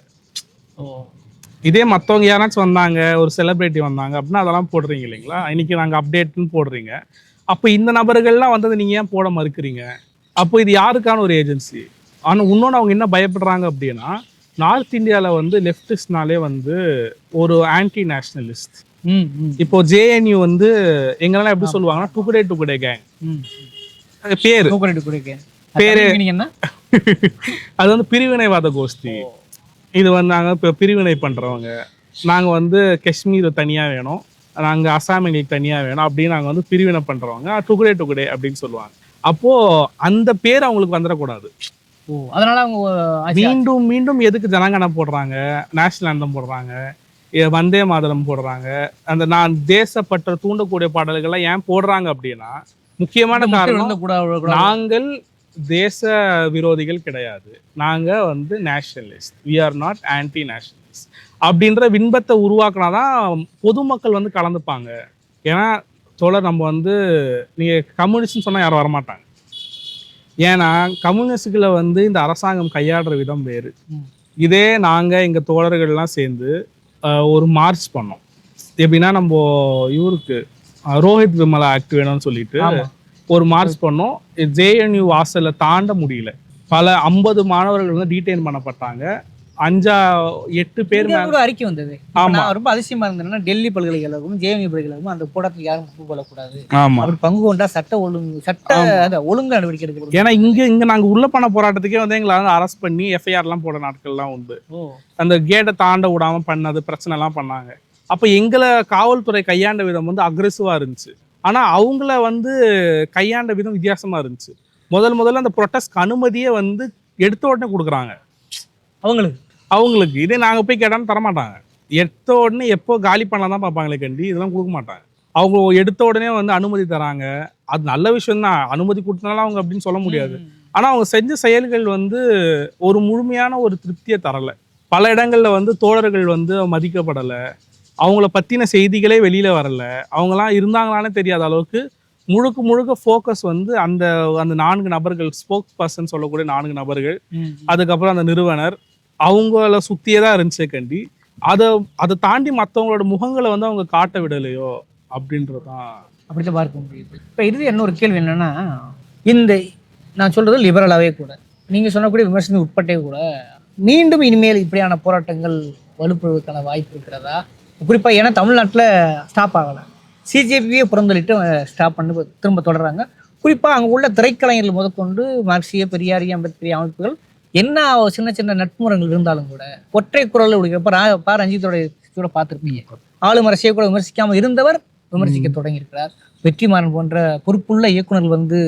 இதே மற்றவங்க யாராச்சும் வந்தாங்க, ஒரு செலிபிரிட்டி வந்தாங்க அப்படின்னா அதெல்லாம் போடுறீங்க இல்லைங்களா? இன்னைக்கு நாங்கள் அப்டேட்னு போடுறீங்க. அப்போ இந்த நபர்கள்லாம் வந்தது நீங்கள் ஏன் போட மறுக்கிறீங்க? அப்போ இது யாருக்கான ஒரு ஏஜென்சி? ஆனால் இன்னொன்று அவங்க என்ன பயப்படுறாங்க அப்படின்னா, நார்த் இந்தியாவில் வந்து லெஃப்டிஸ்ட்னாலே வந்து ஒரு ஆன்டி நேஷனலிஸ்ட். இப்போ ஜேஎன்யூ வந்து எங்கெல்லாம் எப்படி சொல்லுவாங்கன்னா டுகுடே கேங் பேரு என்ன அது வந்து பிரிவினைவாத கோஷ்டி. இது வந்து நாங்கள் இப்போ பிரிவினை பண்ணுறவங்க, நாங்கள் வந்து காஷ்மீர் தனியாக வேணும், நாங்கள் அசாம் எங்களுக்கு தனியாக வேணும் அப்படின்னு நாங்கள் வந்து பிரிவினை பண்ணுறவங்க டுகுடே அப்படின்னு சொல்லுவாங்க. அப்போது அந்த பேர் அவங்களுக்கு வந்துடக்கூடாது. அதனால அவங்க மீண்டும் எதுக்கு ஜனகணம் போடுறாங்க, நேஷனல் ஆந்தம் போடுறாங்க, வந்தே மாதரம் போடுறாங்க, அந்த நான் தேசப்பற்ற தூண்டக்கூடிய பாடல்கள்லாம் ஏன் போடுறாங்க அப்படின்னா முக்கியமான காரணம், நாங்கள் தேச விரோதிகள் கிடையாது, நாங்க வந்து nationalist, we are not anti nationalist அப்படின்ற பின்பத்தை உருவாக்குனாதான் பொதுமக்கள் வந்து கலந்துப்பாங்க. ஏன்னா தோழர், நம்ம வந்து நீங்க கம்யூனிஸ்ட்னு சொன்னா யாரும் வரமாட்டாங்க. ஏன்னா கம்யூனிஸ்டுகளை வந்து இந்த அரசாங்கம் கையாடுற விதம் வேறு. இதே நாங்க எங்க தோழர்கள்லாம் சேர்ந்து ஒரு மார்ச் பண்ணோம். எப்படின்னா நம்ம இவருக்கு ரோஹித் விமலா ஆக்ட் வேணும்னு சொல்லிட்டு ஒரு மார்ச் பண்ணோம். ஜேஎன்யூ வாசல்ல தாண்ட முடியல. பல 50 மாணவர்கள் வந்து டீடைன் பண்ணப்பட்டாங்க. 5-8 பேர் அறிக்கை வந்தது. ஆமா, ரொம்ப அதிசயமா இருந்ததுன்னா டெல்லி பல்கலைக்கழகம், ஜேஎன்யூ பல்கலைக்கழகம் அந்த போராட்டத்தில் யாரும் பங்கு கொள்ளக்கூடாது, அப்படி பங்கு கொண்டா சட்ட ஒழுங்கு நடவடிக்கை எடுக்கப்படும். ஏன்னா இங்க நாங்க உள்ள பண்ண போராட்டத்துக்கே வந்து எங்களை வந்து அரெஸ்ட் பண்ணி எஃப்ஐஆர்லாம் போட நாட்கள்லாம் உண்டு. அந்த கேட்டை தாண்ட விடாம பண்ணது பிரச்சனை எல்லாம் பண்ணாங்க. அப்ப எங்களை காவல்துறை கையாண்ட விதம் வந்து அக்ரெசிவா இருந்துச்சு. ஆனா அவங்கள வந்து கையாண்ட விதம் வித்தியாசமா இருந்துச்சு. முதல்ல அந்த ப்ரொட்டஸ்ட்க்கு அனுமதியே வந்து எடுத்த உடனே கொடுக்குறாங்க அவங்களுக்கு. இதே நாங்க போய் கேட்டாலும் தரமாட்டாங்க. எடுத்த உடனே எப்போ காலி பண்ணலாம் தான் பார்ப்பாங்களே கண்டி, இதெல்லாம் கொடுக்க மாட்டாங்க. அவங்க எடுத்த உடனே வந்து அனுமதி தராங்க. அது நல்ல விஷயம் தான், அனுமதி கொடுத்தனால அவங்க அப்படின்னு சொல்ல முடியாது. ஆனா அவங்க செஞ்ச செயல்கள் வந்து ஒரு முழுமையான ஒரு திருப்தியை தரல. பல இடங்கள்ல வந்து தோழர்கள் வந்து மதிக்கப்படலை. அவங்கள பற்றின செய்திகளே வெளியில் வரல, அவங்களாம் இருந்தாங்களானே தெரியாத அளவுக்கு முழுக்க முழுக்க ஃபோக்கஸ் வந்து அந்த அந்த 4 நபர்கள், ஸ்போக்ஸ் பர்சன் சொல்லக்கூடிய 4 நபர்கள், அதுக்கப்புறம் அந்த நிறுவனர், அவங்கள சுற்றியே தான் இருந்துச்சே கண்டி அதை தாண்டி மற்றவங்களோட முகங்களை வந்து அவங்க காட்ட விடலையோ அப்படின்றதான் அப்படித்தான் பார்க்க முடியுது. இப்போ இறுதி என்ன ஒரு கேள்வி என்னன்னா, இந்த நான் சொல்றது லிபரலாகவே கூட நீங்கள் சொன்னக்கூடிய விமர்சனம் உட்பட்டே கூட மீண்டும் இனிமேல் இப்படியான போராட்டங்கள் வலுப்படுவதற்கான வாய்ப்பு இருக்கிறதா? குறிப்பாக ஏன்னா தமிழ்நாட்டில் ஸ்டாப் ஆகலை, சிஜேபியே புறந்தளிட்டு ஸ்டாப் பண்ணி திரும்ப தொடர்றாங்க. குறிப்பாக அங்கே உள்ள திரைக்கலைஞர்கள் முதற்கொண்டு மார்க்சிய, பெரியாரிய, அம்பேத்கரிய அமைப்புகள் என்ன சின்ன சின்ன நட்புறங்கள் இருந்தாலும் கூட ஒற்றை குரல் உடைக்கிறப்ப ரஞ்சித்தோட பார்த்துருப்பீங்க. ஆளும் அரசியை கூட விமர்சிக்காமல் இருந்தவர் விமர்சிக்க தொடங்கி இருக்கிறார். வெற்றிமாறன் போன்ற பொறுப்புள்ள இயக்குநர்கள் வந்து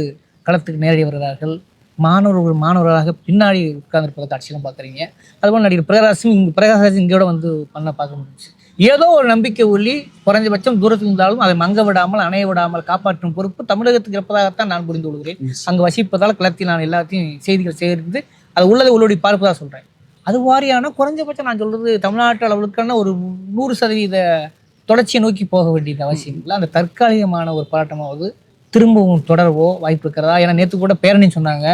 களத்துக்கு நேரடி வருகிறார்கள். மாணவர்களாக பின்னாடி உட்கார்ந்துருப்பதை காட்சியெல்லாம் பார்க்குறீங்க. அதுபோல் நடிகர் பிரகாஷ் இங்கோட வந்து பண்ண பார்க்க முடிஞ்சிச்சு. ஏதோ ஒரு நம்பிக்கை ஒளி குறைஞ்சபட்சம் தூரத்தில் இருந்தாலும் அதை மங்க விடாமல், அணைய விடாமல் காப்பாற்றும் பொறுப்பு தமிழகத்துக்கு இருப்பதாகத்தான் நான் புரிந்து கொள்கிறேன். அங்கு வசிப்பதால் களத்தில் நான் எல்லாத்தையும் செய்திகள் சேர்ந்து அதை உள்ளதை உள்ளோடி பார்ப்பதாக சொல்கிறேன். அது வாரியான குறைஞ்சபட்சம் நான் சொல்றது தமிழ்நாட்டு அளவுக்கான ஒரு 100% தொடர்ச்சியை நோக்கி போக வேண்டியது அவசியம் இல்லை. அந்த தற்காலிகமான ஒரு போராட்டமாவது திரும்பவும் தொடரவோ வாய்ப்பு இருக்கிறதா? ஏன்னா நேற்று கூட பேரணி சொன்னாங்க,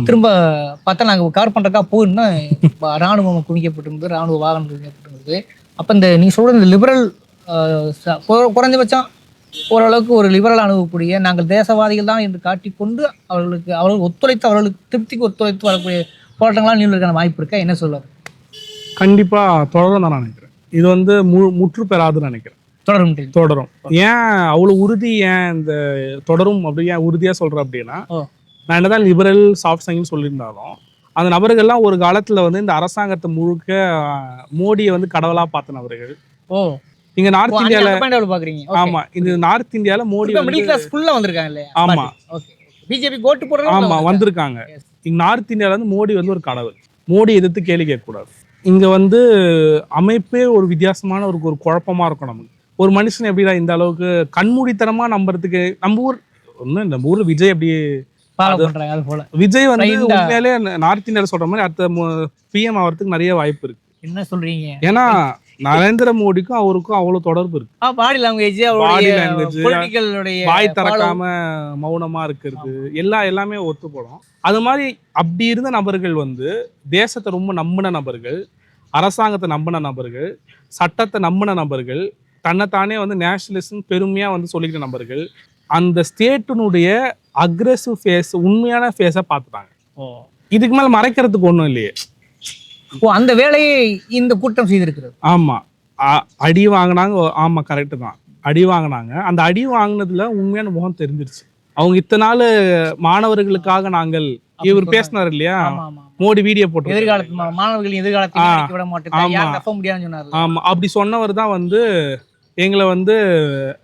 திரும்ப பார்த்தா நாங்கள் கவர் பண்ணுறக்கா போயின்னா ராணுவம் குவிக்கப்பட்டிருந்தது, ராணுவ வாகனம் குவிக்கப்பட்டிருந்தது. அப்போ இந்த நீங்கள் சொல்கிற இந்த லிபரல் குறைஞ்சபட்சம் ஓரளவுக்கு ஒரு லிபரல் அணுகக்கூடிய நாங்கள் தேசவாதிகள் தான் என்று காட்டிக்கொண்டு அவர்கள் ஒத்துழைத்து, அவர்களுக்கு திருப்திக்கு ஒத்துழைத்து வரக்கூடிய போராட்டங்களாக நீங்களுக்கான வாய்ப்பு இருக்கா? என்ன சொல்லுவார்? கண்டிப்பாக தொடரும் தான் நினைக்கிறேன். இது வந்து முற்று பெறாதுன்னு நினைக்கிறேன். தொடரும். ஏன் அவ்வளோ உறுதி, ஏன் இந்த தொடரும் அப்படி ஏன் உறுதியாக சொல்கிறேன் அப்படின்னா, நான் என்னதான் லிபரல் சாஃப்ட் சைன்னு சொல்லியிருந்தாலும் அந்த நபர்கள்லாம் ஒரு காலத்தில் வந்து இந்த அரசாங்கத்தை முழுக்க மோடியை வந்து கடவுளாக பார்த்த நபர்கள். இங்க நார்த் இந்தியாவில் பாக்குறீங்க. ஆமா, இந்த நார்த் இந்தியாவில் மோடி வந்திருக்காங்க. ஆமா, பிஜேபி ஓட்டு போடுறாங்க. ஆமா, வந்திருக்காங்க. இங்க நார்த் இந்தியாவில் வந்து மோடி வந்து ஒரு கடவுள். மோடி எதிர்த்து கேள்வி கேட்கக்கூடாது. இங்க வந்து அமைப்பே ஒரு வித்தியாசமான ஒரு குழப்பமா இருக்கும். நமக்கு ஒரு மனுஷன் எப்படிடா இந்த அளவுக்கு கண்மூடித்தனமா நம்புறதுக்கு, நம்ம ஊர்ல விஜய் அப்படி விஜய் வந்து உண்மையிலே நார்த் இந்தியாவில் சொல்ற மாதிரி அடுத்த பிஎம் ஆகிறதுக்கு நிறைய வாய்ப்பு இருக்கு. என்ன சொல்றீங்க? ஏன்னா நரேந்திர மோடிக்கும் அவருக்கும் அவ்வளவு தொடர்பு இருக்கு. பாடி லாங்குவேஜ், வாய் திறக்காம மௌனமா இருக்கிறது, எல்லாமே ஒத்து போடும். அது மாதிரி அப்படி இருந்த நபர்கள் வந்து தேசத்தை ரொம்ப நம்பின நபர்கள், அரசாங்கத்தை நம்பின நபர்கள், சட்டத்தை நம்பின நபர்கள், தன்னைத்தானே வந்து நேஷனலிஸ்ட் பெருமையா வந்து சொல்லிக்கிற நபர்கள், அந்த ஸ்டேட்டினுடைய அக்ரெசிவ் ஃபேஸ், உண்மையான ஃபேஸை பார்த்துட்டாங்க. இதுக்கு மேல மறைக்கிறதுக்கு ஒன்றும் இல்லையே. அந்த வேலையை இந்த கூட்டம் செய்திருக்கிறது. ஆமா, அடி வாங்கினாங்க. ஆமா, கரெக்டு தான், அடி வாங்கினாங்க. அந்த அடி வாங்கினதுல உண்மையான முகம் தெரிஞ்சிருச்சு. அவங்க இத்தனை நாள் மாணவர்களுக்காக நாங்கள் இவர் பேசினார் இல்லையா, மோடி வீடியோ போட்டு மாணவர்களின் எதிர்காலத்தை ஆமா, அப்படி சொன்னவர் தான் வந்து எங்களை வந்து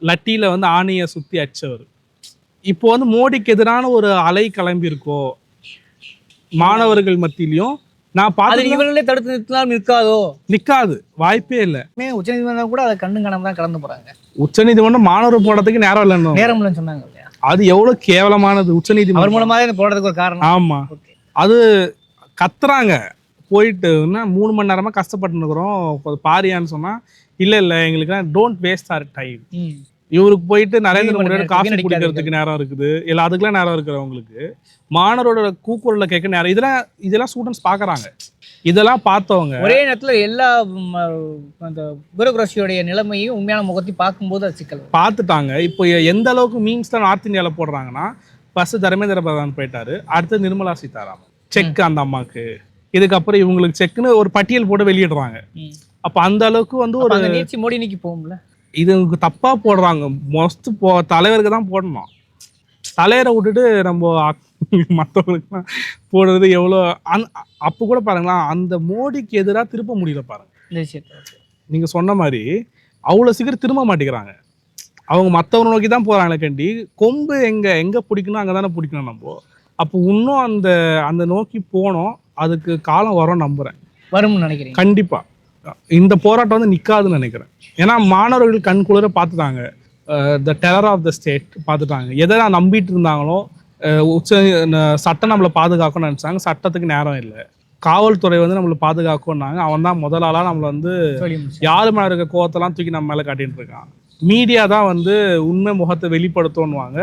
லட்டியில வந்து ஆணையை சுத்தி அடிச்சவர். இப்போ வந்து மோடிக்கு எதிரான ஒரு அலை கிளம்பி இருக்கோ மாணவர்கள் மத்தியிலையும், நான் பார்த்து தடுத்து நிற்காது, வாய்ப்பே இல்லை. உச்சநீதிமன்றம் கூட அதை கண்ணு காணாம தான் கடந்து போறாங்க. உச்சநீதிமன்றம் மாணவர் போடுறதுக்கு நேரம் இல்லைன்னு சொன்னாங்க. அது எவ்வளவு கேவலமானது. உச்சநீதிமன்றம் மூலமாக போடுறதுக்கு ஒரு காரணம். ஆமா, அது கத்துறாங்க போயிட்டு 3 மணி நேரமா கஷ்டப்பட்டு இருக்கிறோம் பாரியான்னு சொன்னா, இல்ல எங்களுக்கு டோன்ட் வேஸ்ட் ஆர் டைம். இவருக்கு போயிட்டு நரேந்திர மோடியோட காஃபி குடிக்கிறதுக்கு நேரம் இருக்குது, இல்லை அதுக்கெல்லாம் நேரம் இருக்கிறவங்களுக்கு மாணவரோட கூக்குரல கேட்க நேரம். இதெல்லாம் ஸ்டூடெண்ட்ஸ் பாக்குறாங்க. இதெல்லாம் பார்த்தவங்க ஒரே நேரத்துல எல்லா அந்த பியூரோக்ரஸியோடைய நிலைமையும் உண்மையான முகத்தையும் பார்க்கும்போது அது சிக்கல் பார்த்துட்டாங்க. இப்போ எந்த அளவுக்கு மீம்ஸ் தான் நார்த் இந்தியாவில் போடுறாங்கன்னா, ஃபர்ஸ்ட் தர்மேந்திர பிரதான் போயிட்டாரு, அடுத்து நிர்மலா சீதாராமன் செக் அந்த அம்மாக்கு, இதுக்கப்புறம் இவங்களுக்கு செக்குன்னு ஒரு பட்டியல் போட்டு வெளியிடுறாங்க. அப்ப அந்த அளவுக்கு வந்து ஒரு மோடி இன்னைக்கு போகும்ல, இது தப்பா போடுறாங்க. மொஸ்ட் தலைவருக்கு தான் போடணும், தலைவரை விட்டுட்டு நம்ம மற்றவங்களுக்குலாம் போடுறது எவ்வளோ. அப்போ கூட பாருங்களேன், அந்த மோடிக்கு எதிராக திருப்ப முடியல பாருங்க. நீங்க சொன்ன மாதிரி அவ்வளோ சீக்கிரம் திரும்ப மாட்டேங்கிறாங்க. அவங்க மற்றவங்க நோக்கி தான் போறாங்களே கண்டி, கொம்பு எங்க பிடிக்கணும் அங்கே தானே பிடிக்கணும் நம்ம. அப்போ இன்னும் அந்த நோக்கி போனோம், அதுக்கு காலம் வரும் நம்புறேன். வரும்னு நினைக்கிறேன். கண்டிப்பா இந்த போராட்டம் வந்து நிற்காதுன்னு நினைக்கிறேன். ஏன்னா மாணவர்கள் கண் குளிர பார்த்துட்டாங்க, the terror of the state பார்த்துட்டாங்க. எதை நான் நம்பிட்டு இருந்தாங்களோ, சட்டம் நம்மளை பாதுகாக்கணும்னு நினைச்சாங்க, சட்டத்துக்கு நேரம் இல்லை. காவல்துறை வந்து நம்மளை பாதுகாக்கும்னாங்க. அவன் தான் முதல் ஆளாக நம்மளை வந்து யாரு மேலே இருக்க கோவத்தெல்லாம் தூக்கி நம்ம மேலே காட்டிட்டு இருக்கான். மீடியா தான் வந்து உண்மை முகத்தை வெளிப்படுத்தணுவாங்க.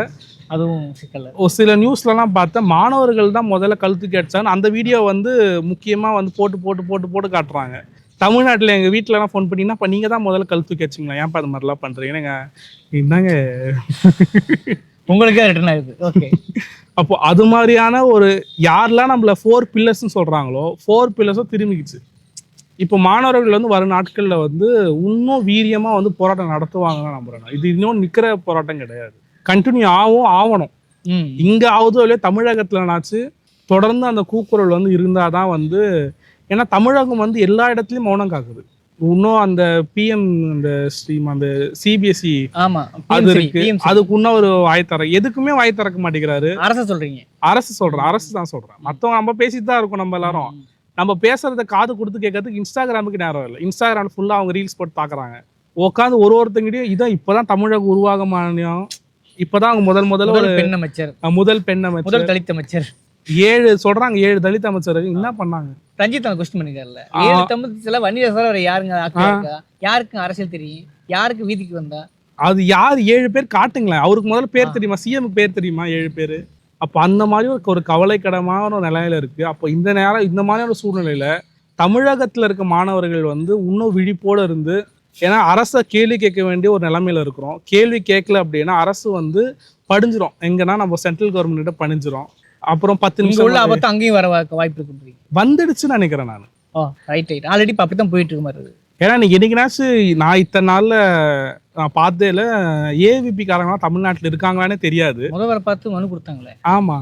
அதுவும் சிக்கல. ஒரு சில நியூஸ்லலாம் பார்த்தா மாணவர்கள் தான் முதல்ல கழுத்துக்கு அடிச்சாங்க. அந்த வீடியோ வந்து முக்கியமாக வந்து போட்டு காட்டுறாங்க. தமிழ்நாட்டில் எங்கள் வீட்டிலலாம் ஃபோன் பண்ணிங்கன்னா இப்போ நீங்கள் தான் முதல்ல கழுத்துக்கு அடிச்சிங்களா, ஏன்ப்பா அது மாதிரிலாம் பண்ணுறீங்க, என்னங்க உங்களுக்கே ரிட்டர்ன் ஆகுது. ஓகே. அப்போ அது மாதிரியான ஒரு யாரெல்லாம் நம்மள 4 பில்லர்ஸ்ன்னு சொல்கிறாங்களோ 4 பில்லர்ஸும் திரும்பிக்குச்சு. இப்போ மாணவர்கள் வந்து வரும் நாட்களில் வந்து இன்னும் வீரியமாக வந்து போராட்டம் நடத்துவாங்கன்னு நம்புறேன். இது இன்னும் நிற்கிற போராட்டம் கிடையாது, கண்டினியூ ஆகணும். இங்கே ஆகுதோ இல்லையோ தமிழகத்துலனாச்சு தொடர்ந்து அந்த கூக்குரல் வந்து இருந்தால் தான் வந்து, ஏன்னா தமிழகம் வந்து எல்லா இடத்துலையும் மௌனம் காக்குது. இன்னும் அந்த பிஎம் அந்த ஸ்ட்ரீம் அந்த சிபிஎஸ்இ அது இருக்கு, அதுக்கு இன்னும் ஒரு எதுக்குமே வாய் திறக்க மாட்டேங்கிறாரு. அரசு சொல்றீங்க? அரசு தான் சொல்றேன். மற்றவங்க நம்ம பேசிட்டு தான் இருக்கோம். நம்ம எல்லாரும் நம்ம பேசுறத காது கொடுத்து கேட்கறதுக்கு இன்ஸ்டாகிராமுக்கு நேரம் இல்லை. இன்ஸ்டாகிராம் ஃபுல்லா அவங்க ரீல்ஸ் போட்டு பாக்குறாங்க. உட்காந்து ஒருத்தங்கிட்டையும் இதான் இப்பதான் தமிழக உருவாக மாநிலம், இப்பதான் அவங்க முதல் ஒரு பெண் அமைச்சர், முதல் பெண் அமைச்சர், முதல் தலித் அமைச்சர், 7 சொல்றாங்க 7 தலித் அமைச்சர் என்ன பண்ணாங்க? ரஞ்சித் அவங்க கொஸ்டின் பண்ணிருக்காருல்ல, 7 தமிழ்ல வன்னியர் சார் அவர் யாருங்க யாருக்கு அரசியல் தெரியும், யாருக்கு வீதிக்கு வந்தா அது யார் 7 பேர் காட்டுங்களேன். அவருக்கு முதல்ல பேர் தெரியுமா, சிஎம்க்கு பேர் தெரியுமா 7 பேர்? அப்போ அந்த மாதிரி ஒரு கவலைக்கிடமான ஒரு நிலையில இருக்கு. அப்போ இந்த மாதிரியான ஒரு சூழ்நிலையில தமிழகத்துல இருக்க மாணவர்கள் வந்து இன்னும் விழிப்போடு இருந்து, ஏன்னா அரசை கேள்வி கேட்க வேண்டிய ஒரு நிலைமையில இருக்கிறோம். கேள்வி கேட்கல அப்படின்னா அரசு வந்து படிஞ்சிரும், எங்கன்னா நம்ம சென்ட்ரல் கவர்மெண்ட் பணிஞ்சிரும். அப்புறம் 10 நிமிஷம் உள்ள ஆபத்து அங்கேயும் வர வாய்ப்பு இருக்கு, வந்துடுச்சுன்னு நினைக்கிறேன் நான். ரைட் ஆல்ரெடி அப்படித்தான் போயிட்டு இருக்க மாதிரி. ஏன்னா நீ என்னைக்குனாச்சும் நான் இத்தனை நாள்ல நான் பார்த்தேல ஏவிபி காரங்களாம் தமிழ்நாட்டில் இருக்காங்களானே தெரியாது. முதல்வரை பார்த்து மனு கொடுத்தாங்களே. ஆமா,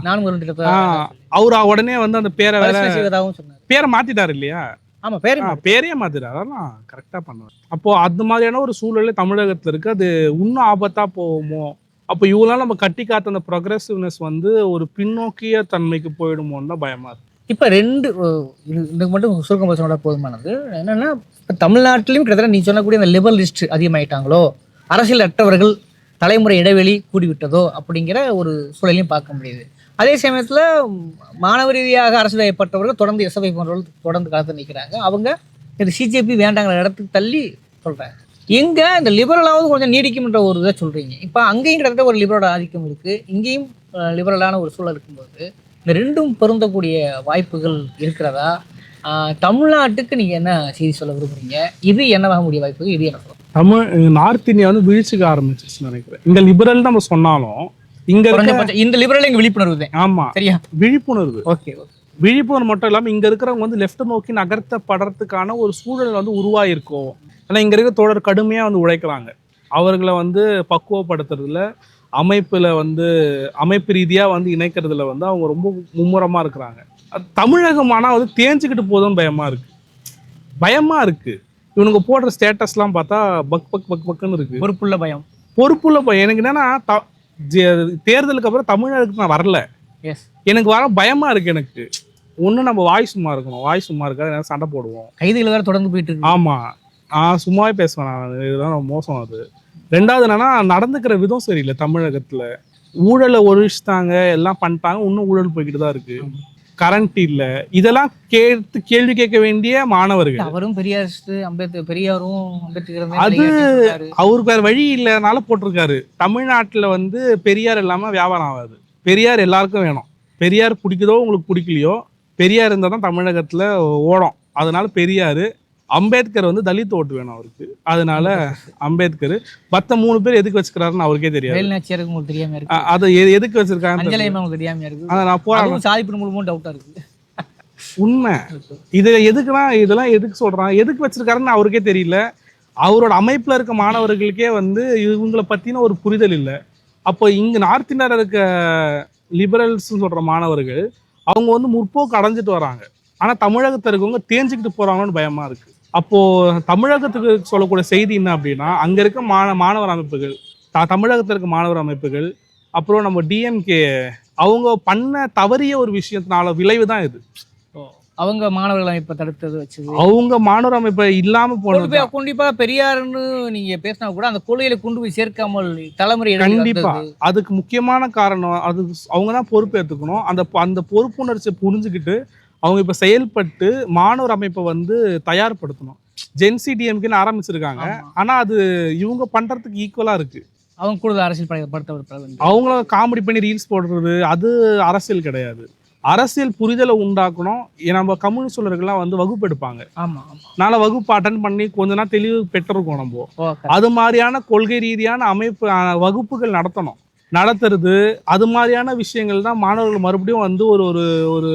அவரு உடனே வந்து அந்த பேரை பேரை மாத்திட்டாரு இல்லையா? ஆமா, பேரையே மாத்திட்டாரு. அதெல்லாம் கரெக்டா பண்ணுவாரு. அப்போ அந்த மாதிரியான ஒரு சூழ்நிலை தமிழகத்துல இருக்கு. அது இன்னும் ஆபத்தா போகுமோ? அப்போ இவங்களாம் நம்ம கட்டி காத்த அந்த ப்ரொக்ரெசிவ்னஸ் வந்து ஒரு பின்னோக்கிய தன்மைக்கு போயிடுமோன்னு தான் பயமா இருக்கு. இப்போ இதுக்கு மட்டும் சுருக்கம் பேசனோட போதுமானது என்னன்னா, இப்போ தமிழ்நாட்டிலையும் கிட்டத்தட்ட நீ சொன்னக்கூடிய அந்த லிபரலிஸ்ட் அதிகமாயிட்டாங்களோ, அரசியல் அற்றவர்கள் தலைமுறை இடைவெளி கூடிவிட்டதோ அப்படிங்கிற ஒரு சூழலையும் பார்க்க முடியுது. அதே சமயத்தில் மாணவ ரீதியாக அரசியல் வயப்பட்டவர்கள் தொடர்ந்து எஸ்எஃப்ஐ போன்றவர்கள் தொடர்ந்து காலத்தில் நிற்கிறாங்க. அவங்க இந்த சிஜேபி வேண்டாங்கிற இடத்துக்கு தள்ளி சொல்கிறாங்க. எங்க இந்த லிபரலாவது கொஞ்சம் நீடிக்கும்ன்ற ஒரு இதை சொல்கிறீங்க. இப்போ அங்கேயும் கிட்டத்தட்ட ஒரு லிபரல் ஆதிக்கம் இருக்குது, இங்கேயும் லிபரலான ஒரு சூழல் இருக்கும்போது இந்த ரெண்டும் பொருந்தக்கூடிய வாய்ப்புகள் இருக்கிறதா? தமிழ்நாட்டுக்கு நீங்கள் என்ன செய்தி சொல்ல விரும்புறீங்க? இது என்னவாக முடிய வாய்ப்பு, இது என்ன சொல்ல? நார்த் இந்தியா வந்து வீழ்ச்சிக்க ஆரம்பிச்சிருச்சுன்னு நினைக்கிறேன். இங்க லிபரல் நம்ம சொன்னாலும் இங்க இந்த லிபரல் இங்க விழிப்புணர்வு தான். ஆமா, சரியா, விழிப்புணர்வு. ஓகே, விழிப்புணர்வு மட்டும் இல்லாமல் இங்க இருக்கிறவங்க வந்து லெஃப்ட் நோக்கி நகர்த்தப்படுறதுக்கான ஒரு சூழல் வந்து உருவாயிருக்கும். ஏன்னா இங்க இருக்க தொடர் கடுமையா வந்து உழைக்கிறாங்க. அவர்களை வந்து பக்குவப்படுத்துறதுல, அமைப்புல வந்து அமைப்பு ரீதியா வந்து இணைக்கிறதுல வந்து அவங்க ரொம்ப மும்முரமா இருக்கிறாங்க. தமிழகம் ஆனா வந்து தேஞ்சுக்கிட்டு போதும்னு பயமா இருக்கு. இவனுங்க போடுற ஸ்டேட்டஸ்லாம் பார்த்தா பக்குன்னு இருக்கு. பொறுப்புள்ள பயம். எனக்கு என்னன்னா, தேர்தலுக்கு அப்புறம் தமிழகத்துக்கு நான் வரல, எனக்கு வர பயமா இருக்கு. எனக்கு ஒண்ணு நம்ம வாய் சும்மா இருக்கணும், வாய் சும்மா இருக்காது, சண்டை போடுவோம், கைதுகள் வேற தொடர்ந்து போயிட்டு இருக்கு. ஆமா, சும்மாவே பேசுவேன் நான், இதுதான் மோசம். அது ரெண்டாவது என்னன்னா, நடந்துக்கிற விதம் சரியில்லை. தமிழகத்துல ஊழலை ஒழிச்சுட்டாங்க, எல்லாம் பண்ணிட்டாங்க, இன்னும் ஊழல் போய்கிட்டு தான் இருக்கு. கரண்ட் இல்ல, இதெல்லாம் கேள்வி கேட்க வேண்டிய மாணவர்கள். அவரும் பெரியாரும் அம்பேத்கர், அது அவருக்கு வேற வழி இல்லைனால போட்டிருக்காரு. தமிழ்நாட்டுல வந்து பெரியார் இல்லாம வியாபாரம் ஆகாது. பெரியார் எல்லாருக்கும் வேணும். பெரியார் பிடிக்குதோ உங்களுக்கு பிடிக்கலையோ, பெரியார் இருந்தால் தான் தமிழகத்துல ஓடும். அதனால பெரியார். அம்பேத்கர் வந்து தலித் ஓட்டு வேணும் அவருக்கு, அதனால அம்பேத்கர். மற்ற 3 பேர் எதுக்கு வச்சுக்கிறாருன்னு அவருக்கே தெரியாது. அதை எதுக்கு வச்சிருக்காங்க உண்மை. இது எதுக்குன்னா, இதெல்லாம் எதுக்கு சொல்றான், எதுக்கு வச்சிருக்காருன்னு அவருக்கே தெரியல. அவரோட அமைப்புல இருக்க மாணவர்களுக்கே வந்து இவங்களை பத்தின ஒரு புரிதல் இல்லை. அப்போ இங்க நார்த் இந்தியாவில் இருக்க லிபரல்ஸ் சொல்ற மாணவர்கள் அவங்க வந்து முற்போக்கு அடைஞ்சிட்டு வராங்க. ஆனா தமிழகத்தில் இருக்கவங்க தேஞ்சுக்கிட்டு போறாங்கன்னு பயமா இருக்கு. அப்போ தமிழகத்துக்கு சொல்லக்கூடிய செய்தி என்ன அப்படின்னா, அங்க இருக்க மாணவர் அமைப்புகள், தமிழகத்தில் இருக்க மாணவர் அமைப்புகள், அப்புறம் நம்ம டிஎம்கே அவங்க பண்ண தவறிய ஒரு விஷயத்தினால விளைவு தான் இது. அவங்க மாணவர்கள் அமைப்பை தடுத்தது வச்சு அவங்க மாணவர் அமைப்பை இல்லாம போனது. கண்டிப்பா பெரியாருன்னு நீங்க பேசினா கூட அந்த கொள்கையில கொண்டு போய் சேர்க்காமல் தலைமுறை, கண்டிப்பா அதுக்கு முக்கியமான காரணம் அது அவங்கதான் பொறுப்பு ஏற்றுக்கணும். அந்த பொறுப்புணர்ச்சியை புரிஞ்சுக்கிட்டு அவங்க இப்போ செயல்பட்டு மாணவர் அமைப்பை வந்து தயார்படுத்தணும். ஜென்சி டிஎம்கேன்னு ஆரம்பிச்சிருக்காங்க. ஆனால் அது இவங்க பண்ணுறதுக்கு ஈக்குவலாக இருக்குது. அவங்க கூட அரசியல் படுத்த அவங்கள காமெடி பண்ணி ரீல்ஸ் போடுறது அது அரசியல் கிடையாது. அரசியல் புரிதலை உண்டாக்கணும். நம்ம கம்யூனிஸ்ட் சொல்லர்கள்லாம் வந்து வகுப்பு எடுப்பாங்க. நாளை வகுப்பு அட்டன் பண்ணி கொஞ்ச நாள் தெளிவு பெற்றிருக்கோம். நம்ம அது மாதிரியான கொள்கை ரீதியான அமைப்பு வகுப்புகள் நடத்துறது அது மாதிரியான விஷயங்கள் தான் மாணவர்கள் மறுபடியும் வந்து ஒரு ஒரு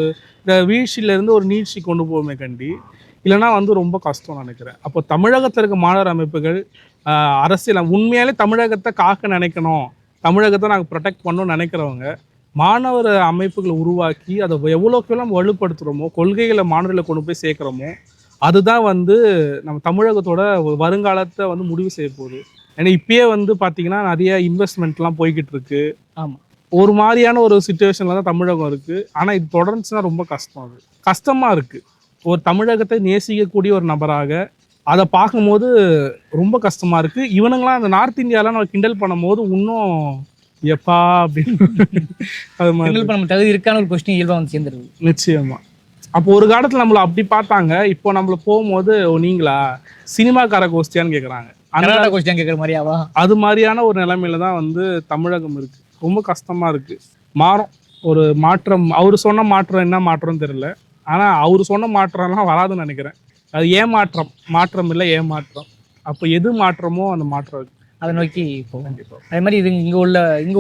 வீழ்ச்சியிலேருந்து ஒரு நீட்சி கொண்டு போவோமே கண்டி. இல்லைனா வந்து ரொம்ப கஷ்டம் நினைக்கிறேன். அப்போ தமிழகத்தில் இருக்க மாணவர் அமைப்புகள் அரசியல் உண்மையாலே தமிழகத்தை காக்க நினைக்கணும், தமிழகத்தை நாங்கள் ப்ரொடெக்ட் பண்ணணும்னு நினைக்கிறவங்க மாணவர் அமைப்புகளை உருவாக்கி அதை எவ்வளோக்கு எவ்வளோ வலுப்படுத்துகிறோமோ, கொள்கைகளை மாணவர்களை கொண்டு போய் சேர்க்குறோமோ, அதுதான் வந்து நம்ம தமிழகத்தோட வருங்காலத்தை வந்து முடிவு செய்ய போகுது. ஏன்னா இப்பயே வந்து பார்த்தீங்கன்னா நிறைய இன்வெஸ்ட்மெண்ட்லாம் போய்கிட்டு இருக்கு. ஒரு மாதிரியான ஒரு சுச்சுவேஷனில் தான் தமிழகம் இருக்குது. ஆனால் இது தொடர்ந்துச்சுன்னா ரொம்ப கஷ்டம். அது கஷ்டமாக இருக்குது. ஒரு தமிழகத்தை நேசிக்கக்கூடிய ஒரு நபராக அதை பார்க்கும்போது ரொம்ப கஷ்டமாக இருக்குது. இவனுங்களாம் அந்த நார்த் இந்தியாவில் நம்ம கிண்டல் பண்ணும்போது இன்னும் எப்பா அப்படின்னு அது மாதிரி நம்ம தகுதி இருக்கான ஒரு கொஸ்டின் இயல்பாக வந்து சேர்ந்துருது. நிச்சயமா. அப்போ ஒரு காலத்தில் நம்மளை அப்படி பார்த்தாங்க. இப்போ நம்மளை போகும்போது நீங்களா சினிமாக்கார கோஷ்டியான்னு கேட்குறாங்க. அந்த கொஸ்டின் கேட்குற மாதிரியாவா? அது மாதிரியான ஒரு நிலைமையில தான் வந்து தமிழகம் இருக்குது. ரொம்ப கஷ்டமாக இருக்குது. மாறும் ஒரு மாற்றம். அவர் சொன்ன மாற்றம் என்ன மாற்றம்னு தெரியல. ஆனால் அவர் சொன்ன மாற்றம்லாம் வராதுன்னு நினைக்கிறேன். அது மாற்றம் இல்லை ஏமாற்றம். அப்போ எது மாற்றமோ அந்த மாற்றம் அதை நோக்கி போகும். அதே மாதிரி இது இங்கே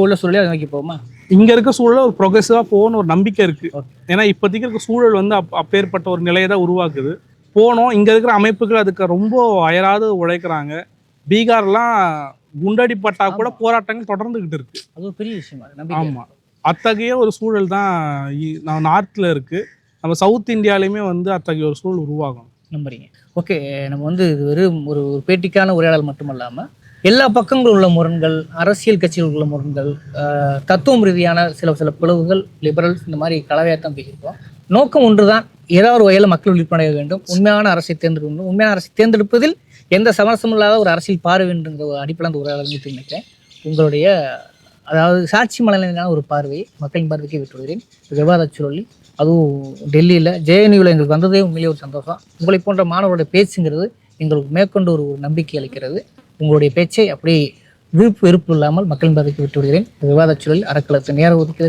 உள்ள சூழலே அதை நோக்கி போகுமா? இங்கே இருக்க சூழல் ஒரு ப்ரொக்ரெசிவாக போகணும்னு ஒரு நம்பிக்கை இருக்குது. ஏன்னா இப்போதைக்கு இருக்க சூழல் வந்து அப்பேற்பட்ட ஒரு நிலையை தான் உருவாக்குது. போனோம். இங்கே இருக்கிற அமைப்புகள் அதுக்கு ரொம்ப அயராது உழைக்கிறாங்க. பீகார்லாம் குண்டடிப்பட்டா கூட போராட்டங்கள் தொடர்ந்துகிட்டு இருக்கு. அது ஒரு பெரிய விஷயம். ஆமாம். அத்தகைய ஒரு சூழல் தான் நார்த்தில் இருக்குது. நம்ம சவுத் இந்தியாலையுமே வந்து அத்தகைய ஒரு சூழல் உருவாகும் நம்புறீங்க. ஓகே, நம்ம வந்து இது வெறும் ஒரு பேட்டிக்கான உரையாடல் மட்டும் இல்லாமல் எல்லா பக்கங்களும் உள்ள முரண்கள், அரசியல் கட்சிகள் உள்ள முரண்கள், தத்துவம் ரீதியான சில பிளவுகள், லிபரல்ஸ், இந்த மாதிரி கலவையாத்தான் பேசியிருக்கோம். நோக்கம் ஒன்று தான், ஏதாவது ஒரு வகையில் மக்கள் விழிப்படைய வேண்டும், உண்மையான அரசை தேர்ந்தெடுக்கணும். உண்மையான அரசை தேர்ந்தெடுப்பதில் எந்த சமரசமும் இல்லாத ஒரு அரசியல் பார்வை வேண்டுங்கிற ஒரு அடிப்படையில் அந்த உரையாடல் நினைக்கிறேன். உங்களுடைய அதாவது சாட்சி மலையிலான ஒரு பார்வையை மக்களின் பார்வைக்கு விட்டுவிடுகிறேன். விவாத சூழலில் அதுவும் டெல்லியில் ஜேஎன்யூவில் எங்களுக்கு வந்ததே உண்மையிலே ஒரு சந்தோஷம். உங்களை போன்ற மாணவருடைய பேச்சுங்கிறது எங்களுக்கு மேற்கொண்டு ஒரு நம்பிக்கை அளிக்கிறது. உங்களுடைய பேச்சை அப்படியே வெறுப்பு இல்லாமல் மக்களின் பார்வைக்கு விட்டு விடுகிறேன். விவாத சூழலில் அறக்கலத்து நேரம் ஒதுக்கி